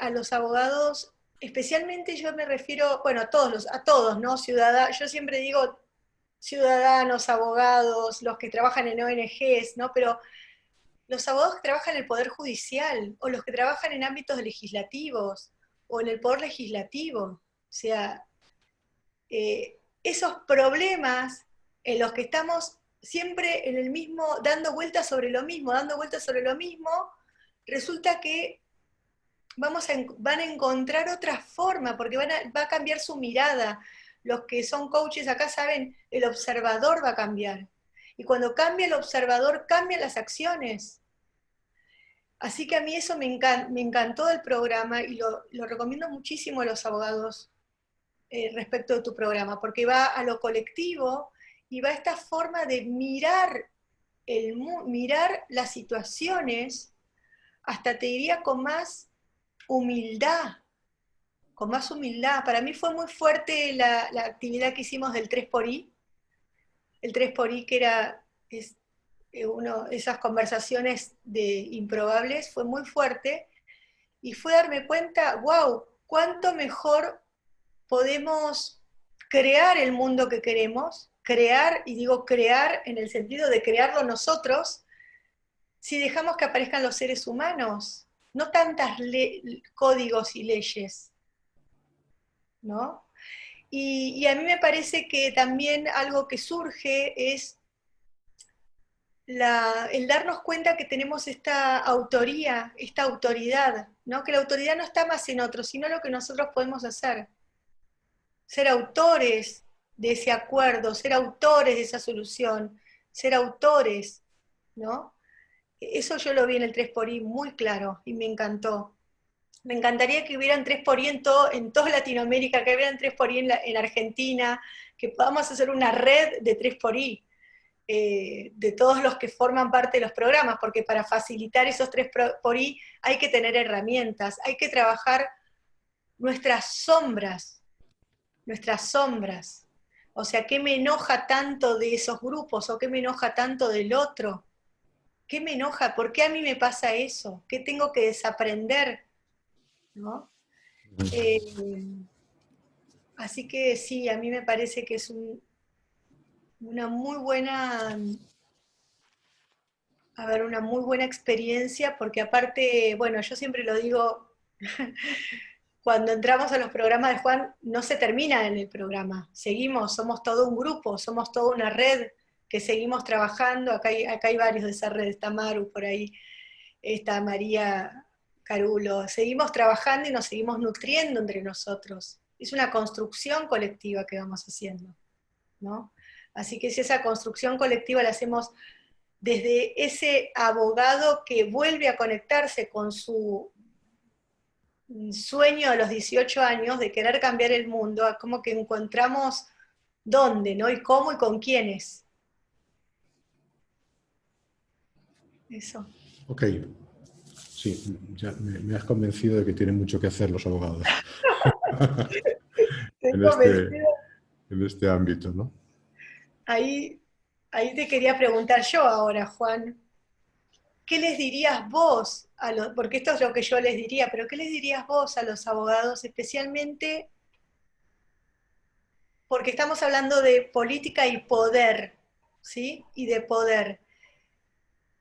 S3: a los abogados, especialmente yo me refiero, bueno, a todos, ¿no? Yo siempre digo ciudadanos, abogados, los que trabajan en ONGs, ¿no? Pero los abogados que trabajan en el Poder Judicial, o los que trabajan en ámbitos legislativos, o en el Poder Legislativo, o sea, esos problemas en los que estamos siempre en el mismo, dando vueltas sobre lo mismo, resulta que van a encontrar otra forma, porque va a cambiar su mirada. Los que son coaches acá saben, el observador va a cambiar. Y cuando cambia el observador, cambian las acciones. Así que a mí eso me encantó del programa y lo recomiendo muchísimo a los abogados respecto de tu programa, porque va a lo colectivo y va esta forma de mirar, mirar las situaciones, hasta te diría con más humildad, con más humildad. Para mí fue muy fuerte la actividad que hicimos del 3xI, el 3xI que era esas conversaciones improbables, fue muy fuerte, y fue darme cuenta, wow, cuánto mejor podemos crear el mundo que queremos, crear, y digo crear en el sentido de crearlo nosotros, si dejamos que aparezcan los seres humanos, no tantas códigos y leyes, ¿no? Y a mí me parece que también algo que surge es el darnos cuenta que tenemos esta autoría, esta autoridad, ¿no? Que la autoridad no está más en otros, sino lo que nosotros podemos hacer. Ser autores de ese acuerdo, ser autores de esa solución, ser autores, ¿no? Eso yo lo vi en el 3xI muy claro y me encantó. Me encantaría que hubieran 3xI en toda Latinoamérica, que hubieran 3xI en Argentina, que podamos hacer una red de 3xI, de todos los que forman parte de los programas, porque para facilitar esos 3xI hay que tener herramientas, hay que trabajar nuestras sombras. O sea, ¿qué me enoja tanto de esos grupos? ¿O qué me enoja tanto del otro? ¿Qué me enoja? ¿Por qué a mí me pasa eso? ¿Qué tengo que desaprender? ¿No? Así que sí, a mí me parece que es una muy buena, una muy buena experiencia, porque aparte, bueno, yo siempre lo digo, cuando entramos a los programas de Juan, no se termina en el programa, seguimos, somos todo un grupo, somos toda una red que seguimos trabajando, acá hay varios de esa red, está Maru por ahí, está María Carulo, seguimos trabajando y nos seguimos nutriendo entre nosotros, es una construcción colectiva que vamos haciendo, ¿no? Así que si esa construcción colectiva la hacemos desde ese abogado que vuelve a conectarse con su sueño a los 18 años de querer cambiar el mundo, como que encontramos dónde, ¿no? Y cómo y con quiénes. Eso.
S1: Ok. Sí, ya me has convencido de que tienen mucho que hacer los abogados en este ámbito, ¿no?
S3: Ahí te quería preguntar yo ahora, Juan. ¿Qué les dirías vos porque esto es lo que yo les diría, pero qué les dirías vos a los abogados, especialmente porque estamos hablando de política y poder, ¿sí? Y de poder.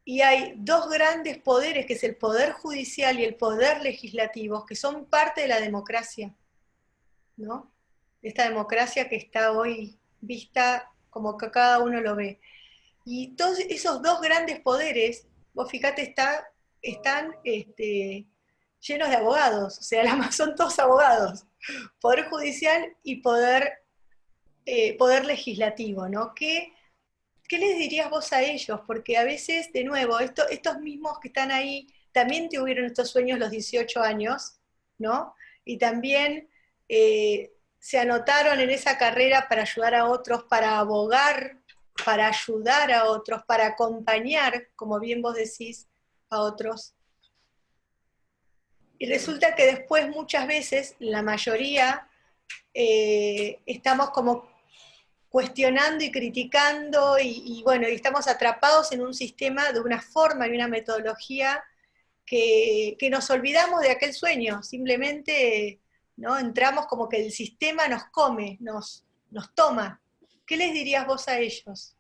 S3: Y hay dos grandes poderes, que es el poder judicial y el poder legislativo, que son parte de la democracia, ¿no? Esta democracia que está hoy vista como que cada uno lo ve. Y todos esos dos grandes poderes, vos fíjate, están llenos de abogados, o sea, son todos abogados, poder judicial y poder legislativo, ¿no? ¿Qué les dirías vos a ellos? Porque a veces, de nuevo, estos mismos que están ahí también tuvieron estos sueños los 18 años, ¿no? Y también se anotaron en esa carrera para ayudar a otros, para abogar, para ayudar a otros, para acompañar, como bien vos decís, a otros. Y resulta que después muchas veces, la mayoría, estamos como cuestionando y criticando y bueno, y estamos atrapados en un sistema de una forma y una metodología que nos olvidamos de aquel sueño, simplemente, ¿no? Entramos como que el sistema nos come, nos toma. ¿Qué les dirías vos a ellos?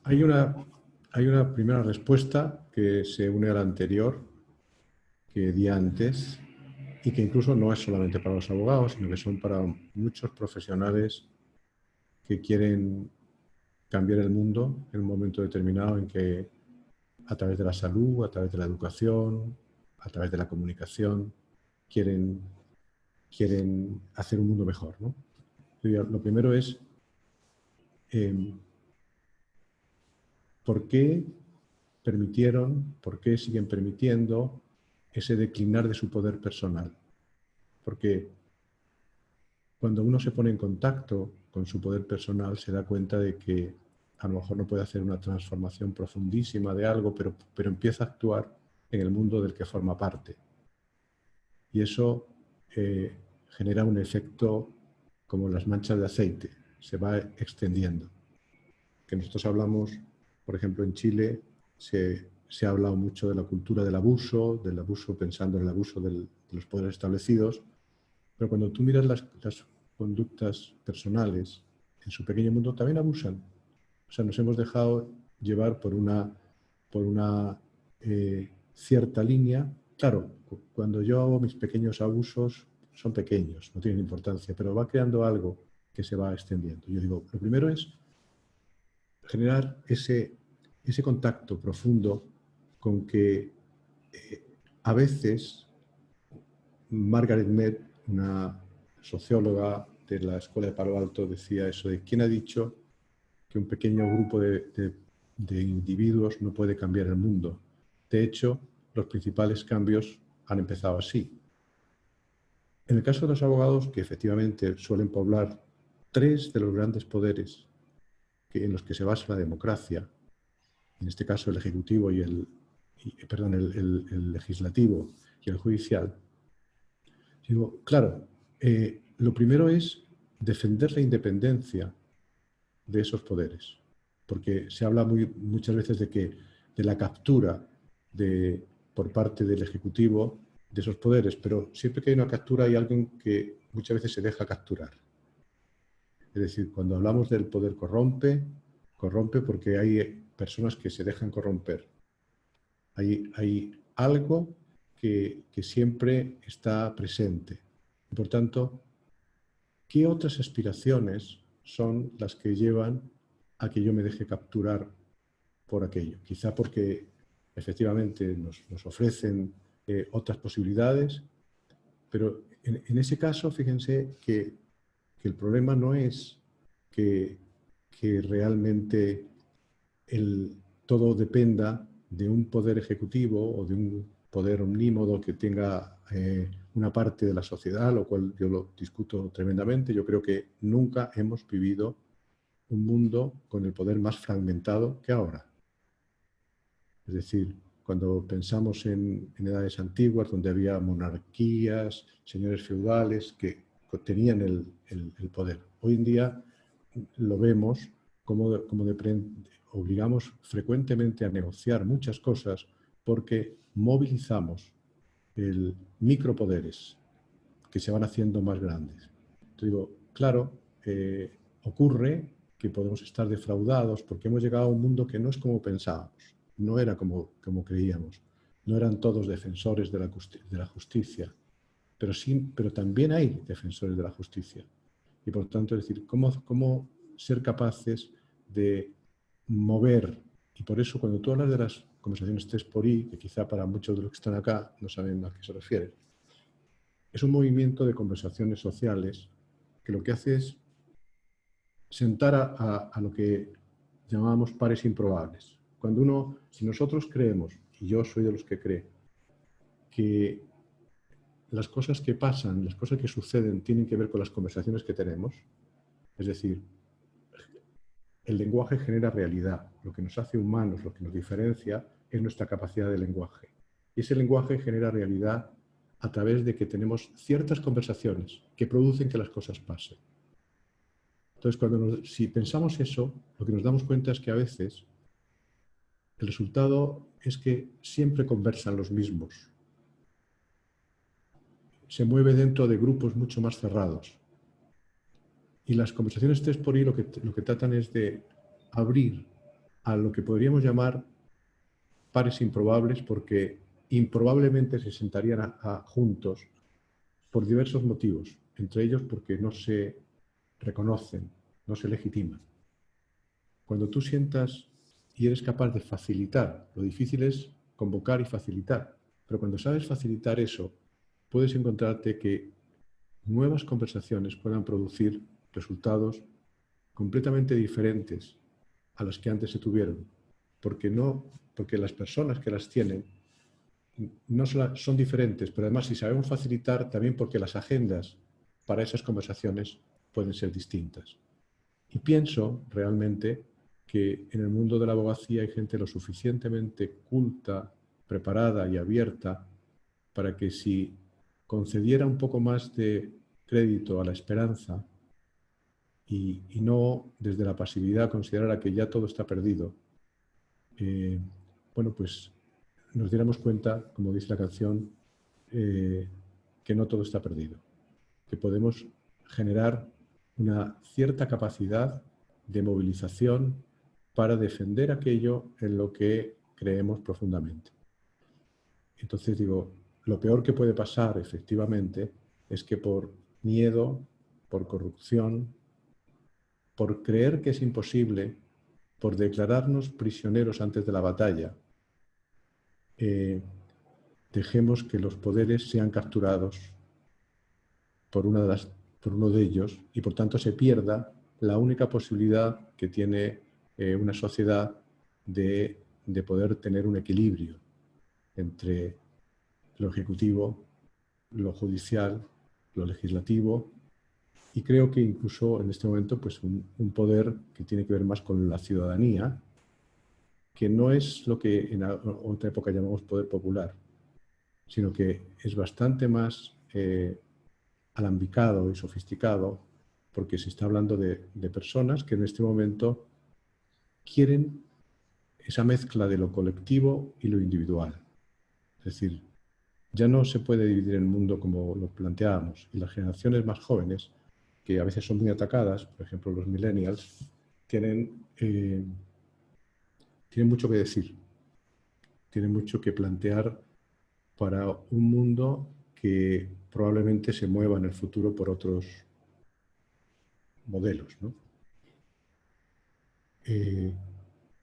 S1: Hay una primera respuesta que se une a la anterior, que di antes, y que incluso no es solamente para los abogados, sino que son para muchos profesionales que quieren cambiar el mundo en un momento determinado en que a través de la salud, a través de la educación, a través de la comunicación, quieren hacer un mundo mejor, ¿no? Lo primero es ¿por qué permitieron, por qué siguen permitiendo ese declinar de su poder personal? Porque cuando uno se pone en contacto con su poder personal se da cuenta de que a lo mejor no puede hacer una transformación profundísima de algo, pero empieza a actuar en el mundo del que forma parte. Y eso genera un efecto como las manchas de aceite, se va extendiendo. Que nosotros hablamos, por ejemplo, en Chile se ha hablado mucho de la cultura del abuso pensando en el abuso de los poderes establecidos, pero cuando tú miras las conductas personales en su pequeño mundo también abusan. O sea, nos hemos dejado llevar por una cierta línea. Claro, cuando yo hago mis pequeños abusos son pequeños, no tienen importancia, pero va creando algo que se va extendiendo. Yo digo, lo primero es generar ese contacto profundo con que a veces Margaret Mead, una socióloga de la Escuela de Palo Alto, decía eso de ¿quién ha dicho que un pequeño grupo de individuos no puede cambiar el mundo? De hecho, los principales cambios han empezado así. En el caso de los abogados, que efectivamente suelen poblar 3 de los grandes poderes en los que se basa la democracia, en este caso el ejecutivo y el legislativo y el judicial, digo, claro, lo primero es defender la independencia de esos poderes, porque se habla muchas veces de la captura por parte del ejecutivo de esos poderes, pero siempre que hay una captura hay alguien que muchas veces se deja capturar. Es decir, cuando hablamos del poder corrompe porque hay personas que se dejan corromper. Hay algo que siempre está presente. Y por tanto, ¿qué otras aspiraciones son las que llevan a que yo me deje capturar por aquello? Quizá porque efectivamente nos ofrecen otras posibilidades, pero en ese caso, fíjense que el problema no es que realmente todo dependa de un poder ejecutivo o de un poder omnímodo que tenga una parte de la sociedad, lo cual yo lo discuto tremendamente. Yo creo que nunca hemos vivido un mundo con el poder más fragmentado que ahora. Es decir, cuando pensamos en edades antiguas, donde había monarquías, señores feudales que tenían el poder. Hoy en día lo vemos como obligamos frecuentemente a negociar muchas cosas porque movilizamos micropoderes que se van haciendo más grandes. Entonces digo, claro, ocurre que podemos estar defraudados porque hemos llegado a un mundo que no es como pensábamos, no era como creíamos, no eran todos defensores de la justicia, pero también hay defensores de la justicia. Y por tanto, es decir, cómo ser capaces de mover, y por eso cuando tú hablas de las conversaciones 3xI, que quizá para muchos de los que están acá no saben a qué se refiere, es un movimiento de conversaciones sociales que lo que hace es sentar a lo que llamábamos pares improbables. Si nosotros creemos, y yo soy de los que cree, que las cosas que pasan, las cosas que suceden tienen que ver con las conversaciones que tenemos, es decir, el lenguaje genera realidad. Lo que nos hace humanos, lo que nos diferencia, es nuestra capacidad de lenguaje. Y ese lenguaje genera realidad a través de que tenemos ciertas conversaciones que producen que las cosas pasen. Entonces, si pensamos eso, lo que nos damos cuenta es que a veces el resultado es que siempre conversan los mismos. Se mueve dentro de grupos mucho más cerrados. Y las conversaciones 3xI lo que tratan es de abrir a lo que podríamos llamar pares improbables, porque improbablemente se sentarían juntos por diversos motivos, entre ellos porque no se reconocen, no se legitiman. Cuando tú sientas y eres capaz de facilitar, lo difícil es convocar y facilitar, pero cuando sabes facilitar eso, puedes encontrarte que nuevas conversaciones puedan producir resultados completamente diferentes a las que antes se tuvieron, porque las personas que las tienen no son diferentes, pero además si sabemos facilitar también porque las agendas para esas conversaciones pueden ser distintas. Y pienso realmente que en el mundo de la abogacía hay gente lo suficientemente culta, preparada y abierta para que si concediera un poco más de crédito a la esperanza y no desde la pasividad considerara que ya todo está perdido, bueno, pues nos diéramos cuenta, como dice la canción, que no todo está perdido, que podemos generar una cierta capacidad de movilización para defender aquello en lo que creemos profundamente. Entonces digo, lo peor que puede pasar efectivamente es que por miedo, por corrupción, por creer que es imposible, por declararnos prisioneros antes de la batalla, dejemos que los poderes sean capturados por uno de ellos y por tanto se pierda la única posibilidad que tiene una sociedad de poder tener un equilibrio entre lo ejecutivo, lo judicial, lo legislativo y creo que incluso en este momento pues un poder que tiene que ver más con la ciudadanía, que no es lo que en otra época llamamos poder popular, sino que es bastante más alambicado y sofisticado, porque se está hablando de personas que en este momento quieren esa mezcla de lo colectivo y lo individual. Es decir, ya no se puede dividir el mundo como lo planteábamos, y las generaciones más jóvenes, que a veces son muy atacadas, por ejemplo los millennials, tienen mucho que decir, tienen mucho que plantear para un mundo que probablemente se mueva en el futuro por otros modelos, ¿no?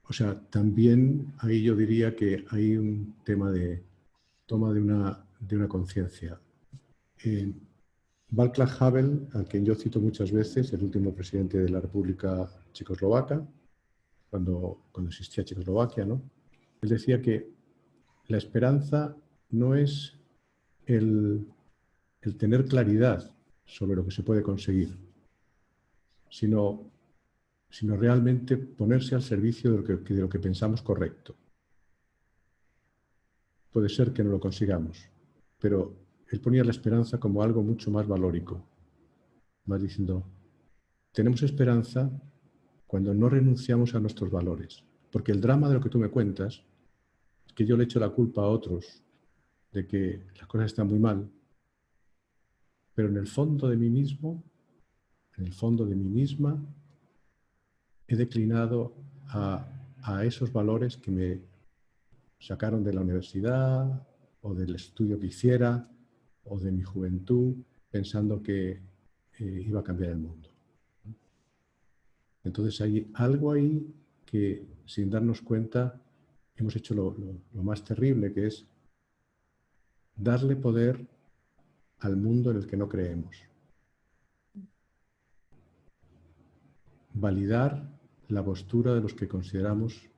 S1: O sea, también ahí yo diría que hay un tema de toma de una conciencia. Václav Havel, a quien yo cito muchas veces, el último presidente de la República Checoslovaca, cuando existía Checoslovaquia, ¿no? Él decía que la esperanza no es el tener claridad sobre lo que se puede conseguir, sino realmente ponerse al servicio de lo que pensamos correcto. Puede ser que no lo consigamos, pero él ponía la esperanza como algo mucho más valórico, más diciendo, tenemos esperanza cuando no renunciamos a nuestros valores, porque el drama de lo que tú me cuentas es que yo le echo la culpa a otros de que las cosas están muy mal, pero en el fondo de mí mismo, en el fondo de mí misma, he declinado a esos valores que me sacaron de la universidad o del estudio que hiciera o de mi juventud pensando que iba a cambiar el mundo. Entonces hay algo ahí que sin darnos cuenta hemos hecho lo más terrible, que es darle poder al mundo en el que no creemos. Validar la postura de los que consideramos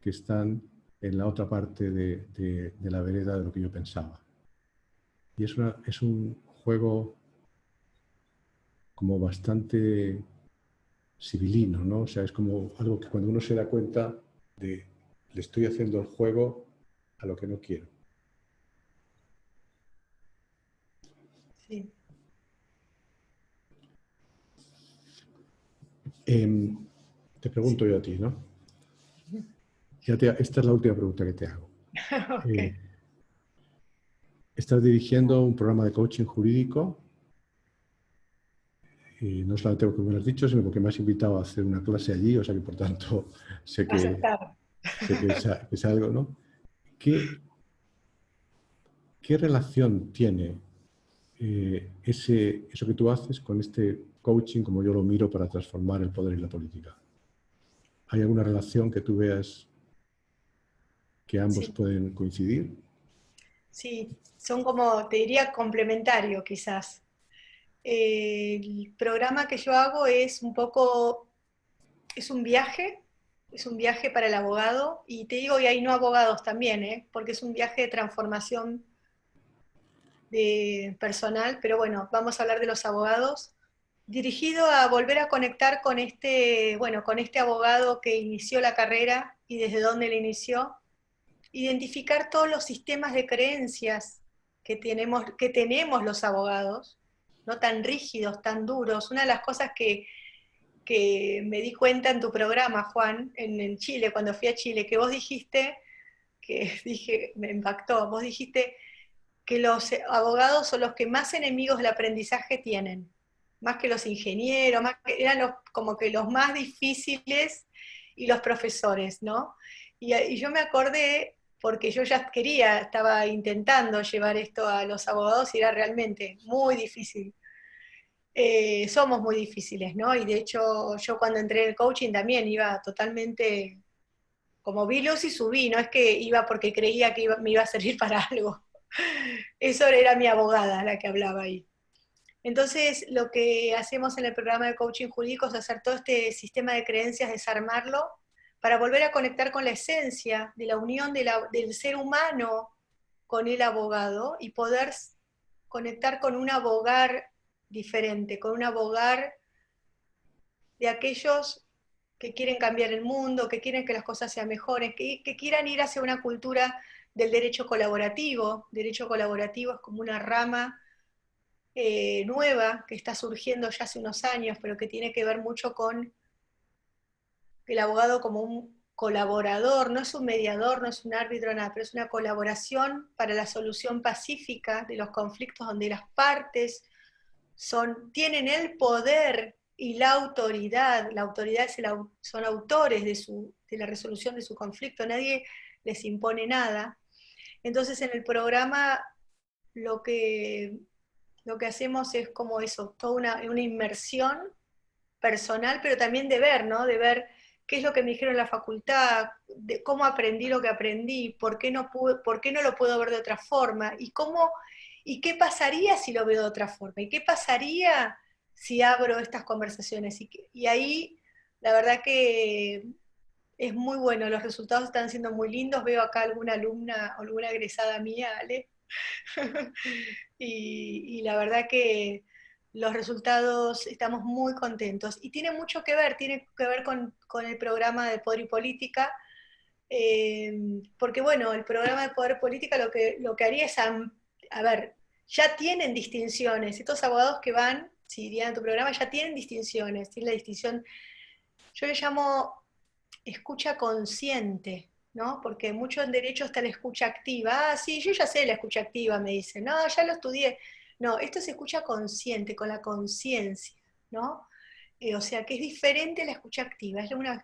S1: que están en la otra parte de la vereda de lo que yo pensaba. Y es un juego como bastante civilino, ¿no? O sea, es como algo que cuando uno se da cuenta de le estoy haciendo el juego a lo que no quiero.
S3: Sí.
S1: Te pregunto yo a ti, ¿no? Esta es la última pregunta que te hago.
S3: Okay.
S1: Estás dirigiendo un programa de coaching jurídico y no solamente porque me lo has dicho, sino porque me has invitado a hacer una clase allí, o sea que por tanto sé que es algo, ¿no? ¿Qué relación tiene eso que tú haces con este coaching, como yo lo miro, para transformar el poder y la política? ¿Hay alguna relación que tú veas que ambos pueden coincidir?
S3: Sí, son como, te diría, complementarios quizás. El programa que yo hago es un poco, es un viaje para el abogado, y te digo, y hay no abogados también, porque es un viaje de transformación personal, pero bueno, vamos a hablar de los abogados, dirigido a volver a conectar con bueno, con este abogado que inició la carrera y desde dónde la inició, identificar todos los sistemas de creencias que tenemos los abogados, no tan rígidos, tan duros. Una de las cosas que me di cuenta en tu programa, Juan, en Chile, cuando fui a Chile, que vos dijiste, me impactó, vos dijiste que los abogados son los que más enemigos del aprendizaje tienen, más que los ingenieros, eran como que los más difíciles y los profesores, ¿no? Y yo me acordé, porque yo ya estaba intentando llevar esto a los abogados y era realmente muy difícil. Somos muy difíciles, ¿no? Y de hecho yo cuando entré en el coaching también iba totalmente, como vi luz y subí, no es que iba porque creía que me iba a servir para algo. Eso era mi abogada la que hablaba ahí. Entonces, lo que hacemos en el programa de coaching jurídico es hacer todo este sistema de creencias, desarmarlo, para volver a conectar con la esencia de la unión del ser humano con el abogado y poder conectar con un abogar diferente, con un abogar de aquellos que quieren cambiar el mundo, que quieren que las cosas sean mejores, que quieran ir hacia una cultura del derecho colaborativo. Derecho colaborativo es como una rama nueva que está surgiendo ya hace unos años, pero que tiene que ver mucho con el abogado como un colaborador, no es un mediador, no es un árbitro, nada, pero es una colaboración para la solución pacífica de los conflictos donde las partes tienen el poder y la autoridad son autores de la resolución de su conflicto, nadie les impone nada. Entonces en el programa lo que hacemos es como eso, toda una inmersión personal, pero también de ver, ¿no? De ver qué es lo que me dijeron en la facultad, de cómo aprendí lo que aprendí, por qué no lo puedo ver de otra forma, y qué pasaría si lo veo de otra forma, y qué pasaría si abro estas conversaciones. Y ahí, la verdad que es muy bueno, los resultados están siendo muy lindos, veo acá alguna alumna, alguna egresada mía, Ale, y la verdad que los resultados estamos muy contentos. Y tiene mucho que ver, con el programa de Poder y Política, porque bueno, el programa de Poder y Política lo que haría es, a ver, ya tienen distinciones, estos abogados que van, si irían a tu programa, ya tienen distinciones, tienen la distinción, yo le llamo escucha consciente, ¿no? Porque mucho en derecho está la escucha activa. Ah, sí, yo ya sé la escucha activa, me dicen. No, ya lo estudié. No, esto es escucha consciente, con la conciencia, ¿no? O sea, que es diferente a la escucha activa. Es una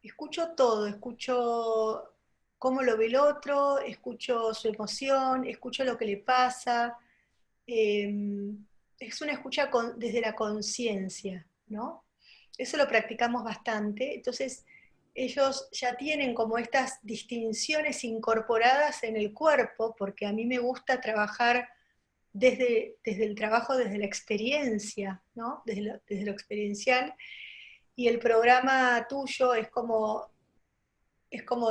S3: escucho todo, escucho cómo lo ve el otro, escucho su emoción, escucho lo que le pasa. Es una escucha desde la conciencia, ¿no? Eso lo practicamos bastante, entonces ellos ya tienen como estas distinciones incorporadas en el cuerpo, porque a mí me gusta trabajar desde el trabajo, desde la experiencia, ¿no? Desde lo experiencial, y el programa tuyo es como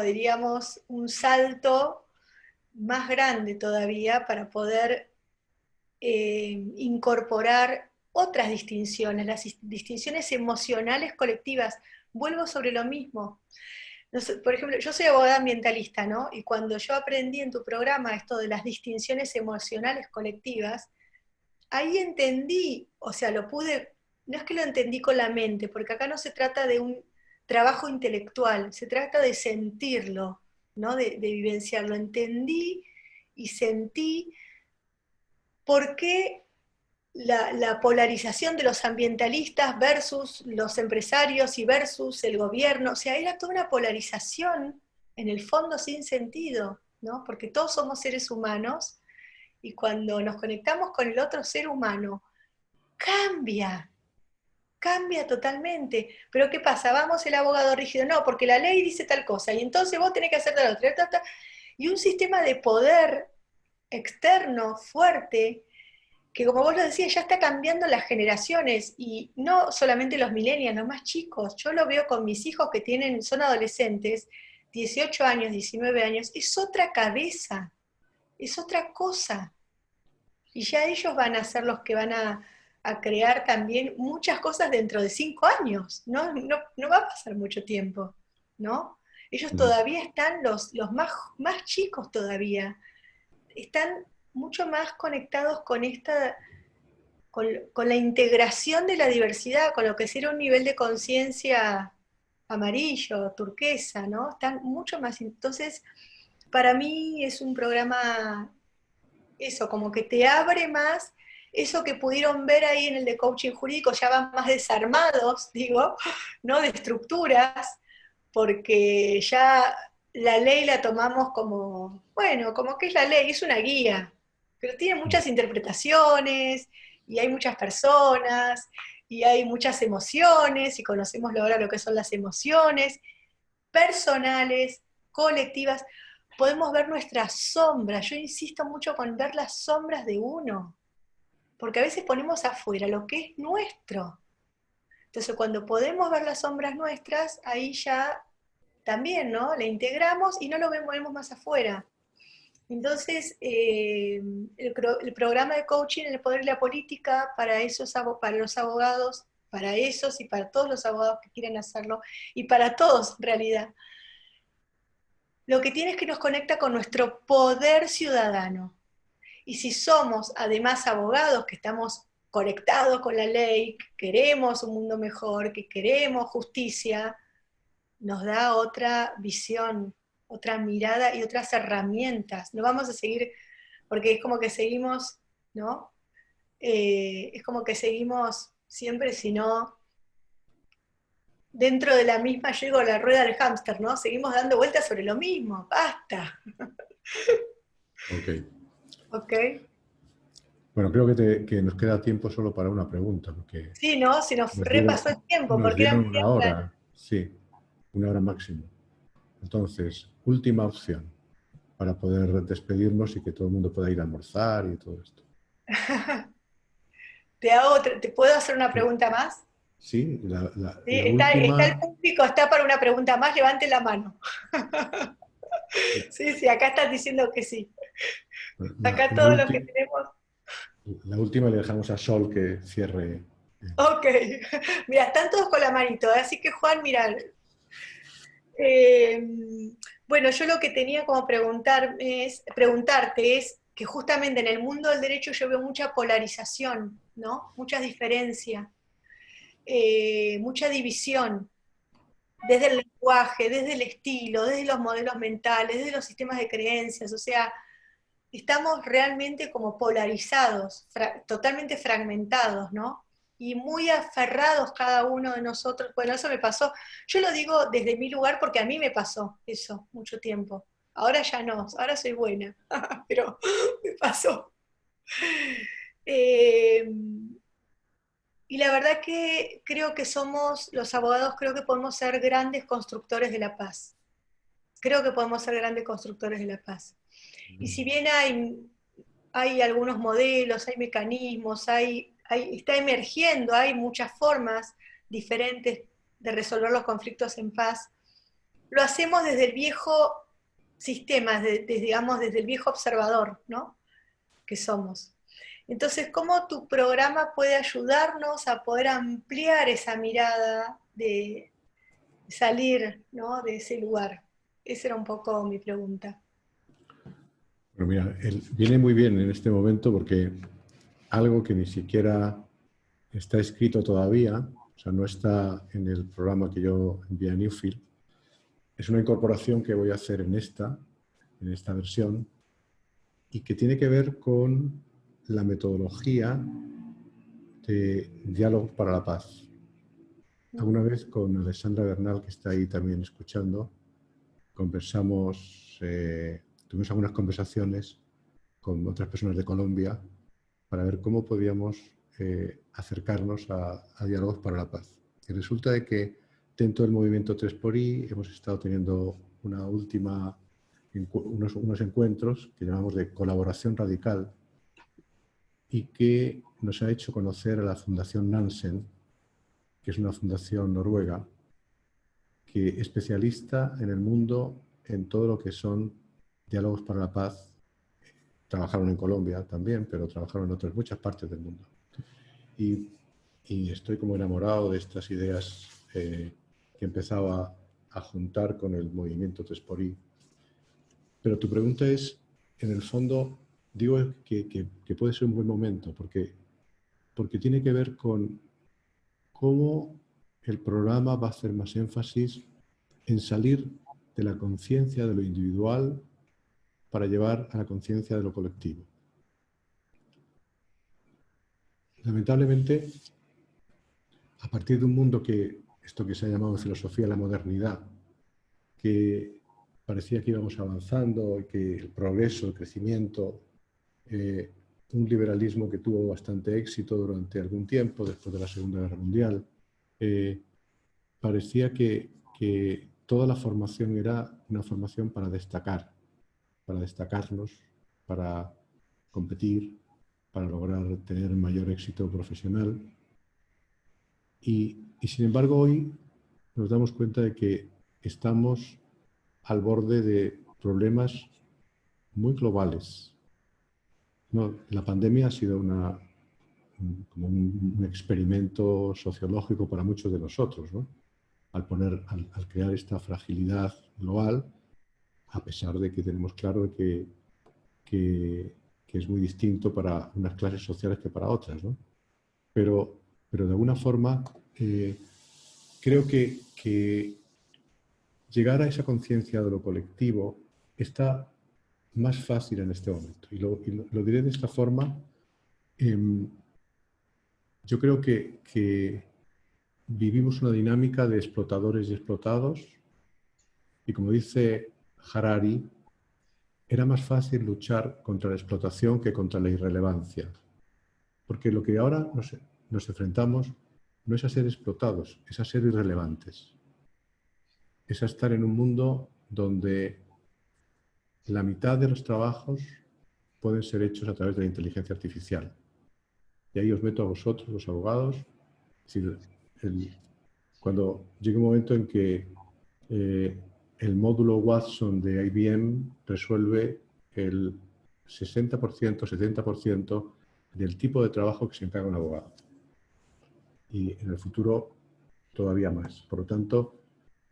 S3: diríamos, un salto más grande todavía para poder incorporar otras distinciones, las distinciones emocionales colectivas. Vuelvo sobre lo mismo. No sé, por ejemplo, yo soy abogada ambientalista, ¿no? Y cuando yo aprendí en tu programa esto de las distinciones emocionales colectivas, ahí entendí, o sea, no es que lo entendí con la mente, porque acá no se trata de un trabajo intelectual, se trata de sentirlo, ¿no? De vivenciarlo. Entendí y sentí por qué la polarización de los ambientalistas versus los empresarios y versus el gobierno, o sea, era toda una polarización en el fondo sin sentido, ¿no? Porque todos somos seres humanos y cuando nos conectamos con el otro ser humano, cambia totalmente. Pero ¿qué pasa? Vamos el abogado rígido, no, porque la ley dice tal cosa, y entonces vos tenés que hacer tal otra, y un sistema de poder externo fuerte, que como vos lo decías, ya está cambiando las generaciones, y no solamente los millennials, los más chicos. Yo lo veo con mis hijos que son adolescentes, 18 años, 19 años, es otra cabeza, es otra cosa. Y ya ellos van a ser los que van a crear también muchas cosas dentro de 5 años, no va a pasar mucho tiempo, ¿no? Ellos todavía están, los más chicos todavía, están mucho más conectados con con la integración de la diversidad, con lo que sería un nivel de conciencia amarillo, turquesa, ¿no? Están mucho más, entonces, para mí es un programa, eso, como que te abre más, eso que pudieron ver ahí en el de coaching jurídico, ya van más desarmados, digo, ¿no? De estructuras, porque ya la ley la tomamos como, bueno, como que es la ley, es una guía, pero tiene muchas interpretaciones, y hay muchas personas, y hay muchas emociones, y conocemos ahora lo que son las emociones personales, colectivas. Podemos ver nuestras sombras. Yo insisto mucho con ver las sombras de uno, porque a veces ponemos afuera lo que es nuestro. Entonces, cuando podemos ver las sombras nuestras, ahí ya también, ¿no? Le integramos y no lo vemos más afuera. Entonces, el programa de coaching en el poder y la política para los abogados, para esos y para todos los abogados que quieren hacerlo, y para todos en realidad, lo que tiene es que nos conecta con nuestro poder ciudadano. Y si somos además abogados que estamos conectados con la ley, que queremos un mundo mejor, que queremos justicia, nos da otra visión, otra mirada y otras herramientas. No vamos a seguir, porque es como que seguimos, ¿no? Es como que seguimos siempre, sino dentro de la misma, yo digo, la rueda del hámster, ¿no? Seguimos dando vueltas sobre lo mismo, basta.
S1: Ok.
S3: ¿Ok?
S1: Bueno, creo que nos queda tiempo solo para una pregunta, porque
S3: Sí, ¿no? Se nos repasó el tiempo,
S1: nos
S3: porque era
S1: dieron
S3: media
S1: una
S3: hora.
S1: hora, sí, una hora máximo. Entonces, última opción para poder despedirnos y que todo el mundo pueda ir a almorzar y todo esto.
S3: ¿Te puedo hacer una pregunta más?
S1: Sí,
S3: ¿Sí?
S1: la
S3: Está el
S1: última.
S3: público, está para una pregunta más, levante la mano. Sí, sí, acá estás diciendo que sí. Acá todo lo que tenemos.
S1: La última le dejamos a Sol que cierre.
S3: Ok. Mira, están todos con la manito, así que Juan, mira. Bueno, yo lo que tenía como preguntarte es que justamente en el mundo del derecho yo veo mucha polarización, ¿no? Mucha diferencia, mucha división, desde el lenguaje, desde el estilo, desde los modelos mentales, desde los sistemas de creencias, o sea, estamos realmente como polarizados, totalmente fragmentados, ¿no? Y muy aferrados cada uno de nosotros. Bueno, eso me pasó. Yo lo digo desde mi lugar porque a mí me pasó eso mucho tiempo. Ahora ya no, ahora soy buena, pero me pasó. Eh, y la verdad que creo que somos, los abogados, creo que podemos ser grandes constructores de la paz. Creo que podemos ser grandes constructores de la paz. Y si bien hay algunos modelos, hay mecanismos, está emergiendo, hay muchas formas diferentes de resolver los conflictos en paz, lo hacemos desde el viejo sistema, digamos, desde el viejo observador, ¿no? Que somos. Entonces, ¿cómo tu programa puede ayudarnos a poder ampliar esa mirada de salir, ¿no? De ese lugar? Esa era un poco mi pregunta.
S1: Bueno, mira, viene muy bien en este momento porque algo que ni siquiera está escrito todavía, o sea, no está en el programa que yo envié a Newfield, es una incorporación que voy a hacer en esta versión, y que tiene que ver con la metodología de Diálogos para la Paz. Alguna vez con Alessandra Bernal, que está ahí también escuchando, conversamos, tuvimos algunas conversaciones con otras personas de Colombia para ver cómo podíamos acercarnos a Diálogos para la Paz. Y resulta de que dentro del movimiento 3xI hemos estado teniendo unos encuentros que llamamos de colaboración radical y que nos ha hecho conocer a la Fundación Nansen, que es una fundación noruega que es especialista en el mundo en todo lo que son diálogos para la paz trabajaron en Colombia también, pero trabajaron en otras muchas partes del mundo. Y estoy como enamorado de estas ideas que empezaba a juntar con el movimiento Tespori. Pero tu pregunta es, en el fondo, digo que puede ser un buen momento, porque tiene que ver con cómo el programa va a hacer más énfasis en salir de la conciencia de lo individual para llevar a la conciencia de lo colectivo. Lamentablemente, a partir de un mundo esto que se ha llamado en filosofía la modernidad, que parecía que íbamos avanzando, y que el progreso, el crecimiento, un liberalismo que tuvo bastante éxito durante algún tiempo, después de la Segunda Guerra Mundial, parecía que toda la formación era una formación para destacar, para destacarnos, para competir, para lograr tener mayor éxito profesional. Y sin embargo hoy nos damos cuenta de que estamos al borde de problemas muy globales. No, la pandemia ha sido como un experimento sociológico para muchos de nosotros, ¿no? Al crear esta fragilidad global, a pesar de que tenemos claro que es muy distinto para unas clases sociales que para otras, ¿no? Pero de alguna forma creo que llegar a esa conciencia de lo colectivo está más fácil en este momento. Y lo diré de esta forma. Yo creo que vivimos una dinámica de explotadores y explotados, y como dice Harari, era más fácil luchar contra la explotación que contra la irrelevancia. Porque lo que ahora nos enfrentamos no es a ser explotados, es a ser irrelevantes. Es a estar en un mundo donde la mitad de los trabajos pueden ser hechos a través de la inteligencia artificial. Y ahí os meto a vosotros, los abogados. Es decir, cuando llegue un momento en que el módulo Watson de IBM resuelve el 60%, 70% del tipo de trabajo que se encarga un abogado. Y en el futuro todavía más. Por lo tanto,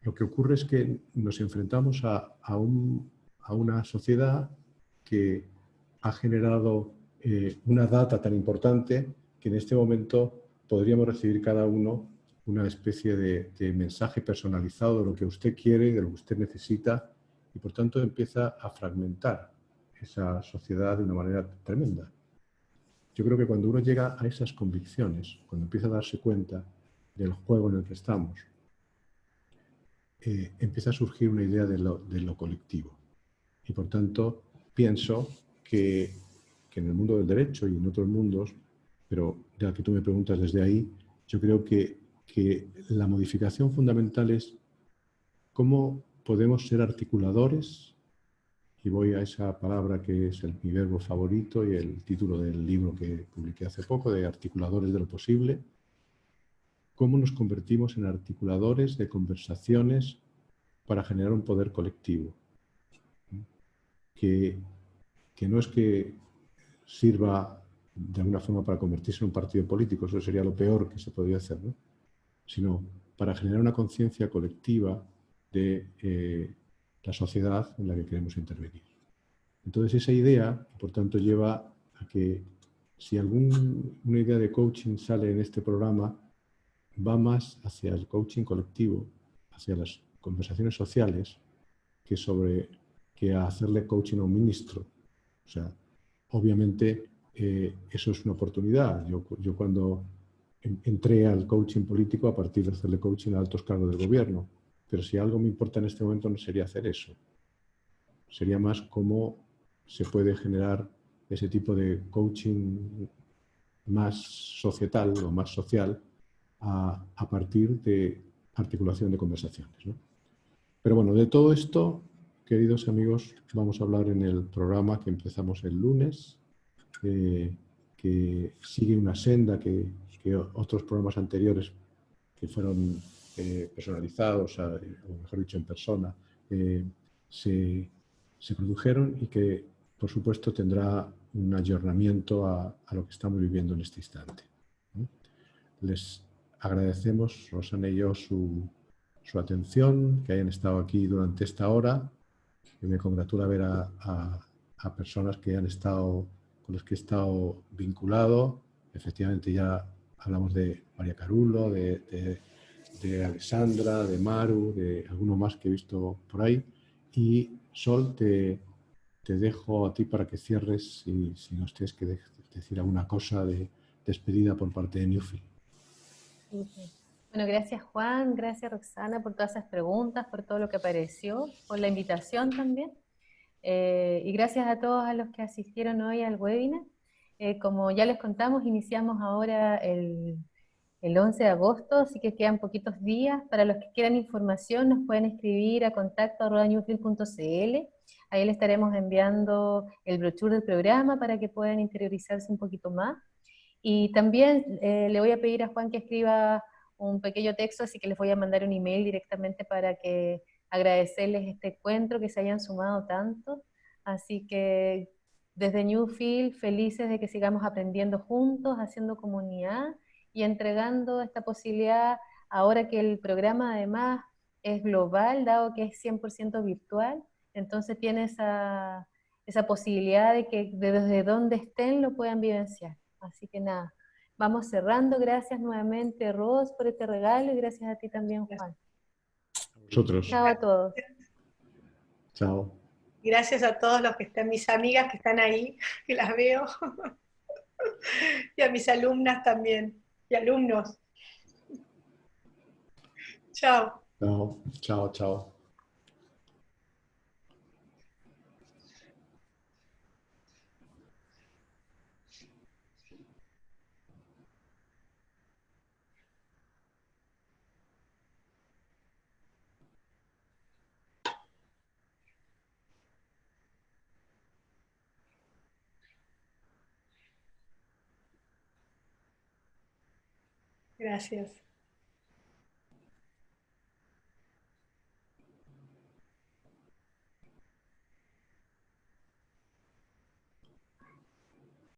S1: lo que ocurre es que nos enfrentamos a una sociedad que ha generado una data tan importante que en este momento podríamos recibir cada uno una especie de mensaje personalizado de lo que usted quiere, de lo que usted necesita, y por tanto empieza a fragmentar esa sociedad de una manera tremenda. Yo creo que cuando uno llega a esas convicciones, cuando empieza a darse cuenta del juego en el que estamos, empieza a surgir una idea de lo colectivo. Y por tanto, pienso que en el mundo del derecho y en otros mundos, pero ya que tú me preguntas desde ahí, yo creo que la modificación fundamental es cómo podemos ser articuladores, y voy a esa palabra que es mi verbo favorito y el título del libro que publiqué hace poco, de Articuladores de lo Posible, cómo nos convertimos en articuladores de conversaciones para generar un poder colectivo. Que no es que sirva de alguna forma para convertirse en un partido político, eso sería lo peor que se podría hacer, ¿no? Sino para generar una conciencia colectiva de la sociedad en la que queremos intervenir. Entonces esa idea, por tanto, lleva a que si una idea de coaching sale en este programa, va más hacia el coaching colectivo, hacia las conversaciones sociales, que a hacerle coaching a un ministro. O sea, obviamente eso es una oportunidad. Yo cuando entré al coaching político a partir de hacerle coaching a altos cargos del gobierno, pero si algo me importa en este momento no sería hacer eso. Sería más cómo se puede generar ese tipo de coaching más societal o más social a partir de articulación de conversaciones, ¿no? Pero bueno, de todo esto, queridos amigos, vamos a hablar en el programa que empezamos el lunes, que sigue una senda que otros programas anteriores que fueron personalizados, o mejor dicho, en persona, se produjeron, y que por supuesto, tendrá un ayornamiento a lo que estamos viviendo en este instante, ¿no? Les agradecemos, Rosana y yo, su atención, que hayan estado aquí durante esta hora, y me congratula ver a personas que han estado, con las que he estado vinculado. Efectivamente, ya hablamos de María Carulo, de Alessandra, de Maru, de alguno más que he visto por ahí. Y Sol, te dejo a ti para que cierres, si nos tienes que decir alguna cosa de despedida por parte de Newfield.
S4: Bueno, gracias Juan, gracias Roxana por todas esas preguntas, por todo lo que apareció, por la invitación también. Y gracias a todos a los que asistieron hoy al webinar. Como ya les contamos, iniciamos ahora el 11 de agosto, así que quedan poquitos días. Para los que quieran información, nos pueden escribir a contacto@newfield.cl. Ahí le estaremos enviando el brochure del programa para que puedan interiorizarse un poquito más. Y también le voy a pedir a Juan que escriba un pequeño texto, así que les voy a mandar un email directamente para que agradecerles este encuentro, que se hayan sumado tanto. Así que desde Newfield, felices de que sigamos aprendiendo juntos, haciendo comunidad y entregando esta posibilidad, ahora que el programa además es global, dado que es 100% virtual, entonces tiene esa posibilidad de que desde donde estén lo puedan vivenciar. Así que nada, vamos cerrando. Gracias nuevamente, Ros, por este regalo, y gracias a ti también, Juan.
S1: Vosotros.
S4: Chao a todos.
S1: Chao.
S3: Gracias a todos los que están, mis amigas que están ahí, que las veo, y a mis alumnas también, y alumnos. Chao.
S1: Chao, chao, chao.
S3: Gracias.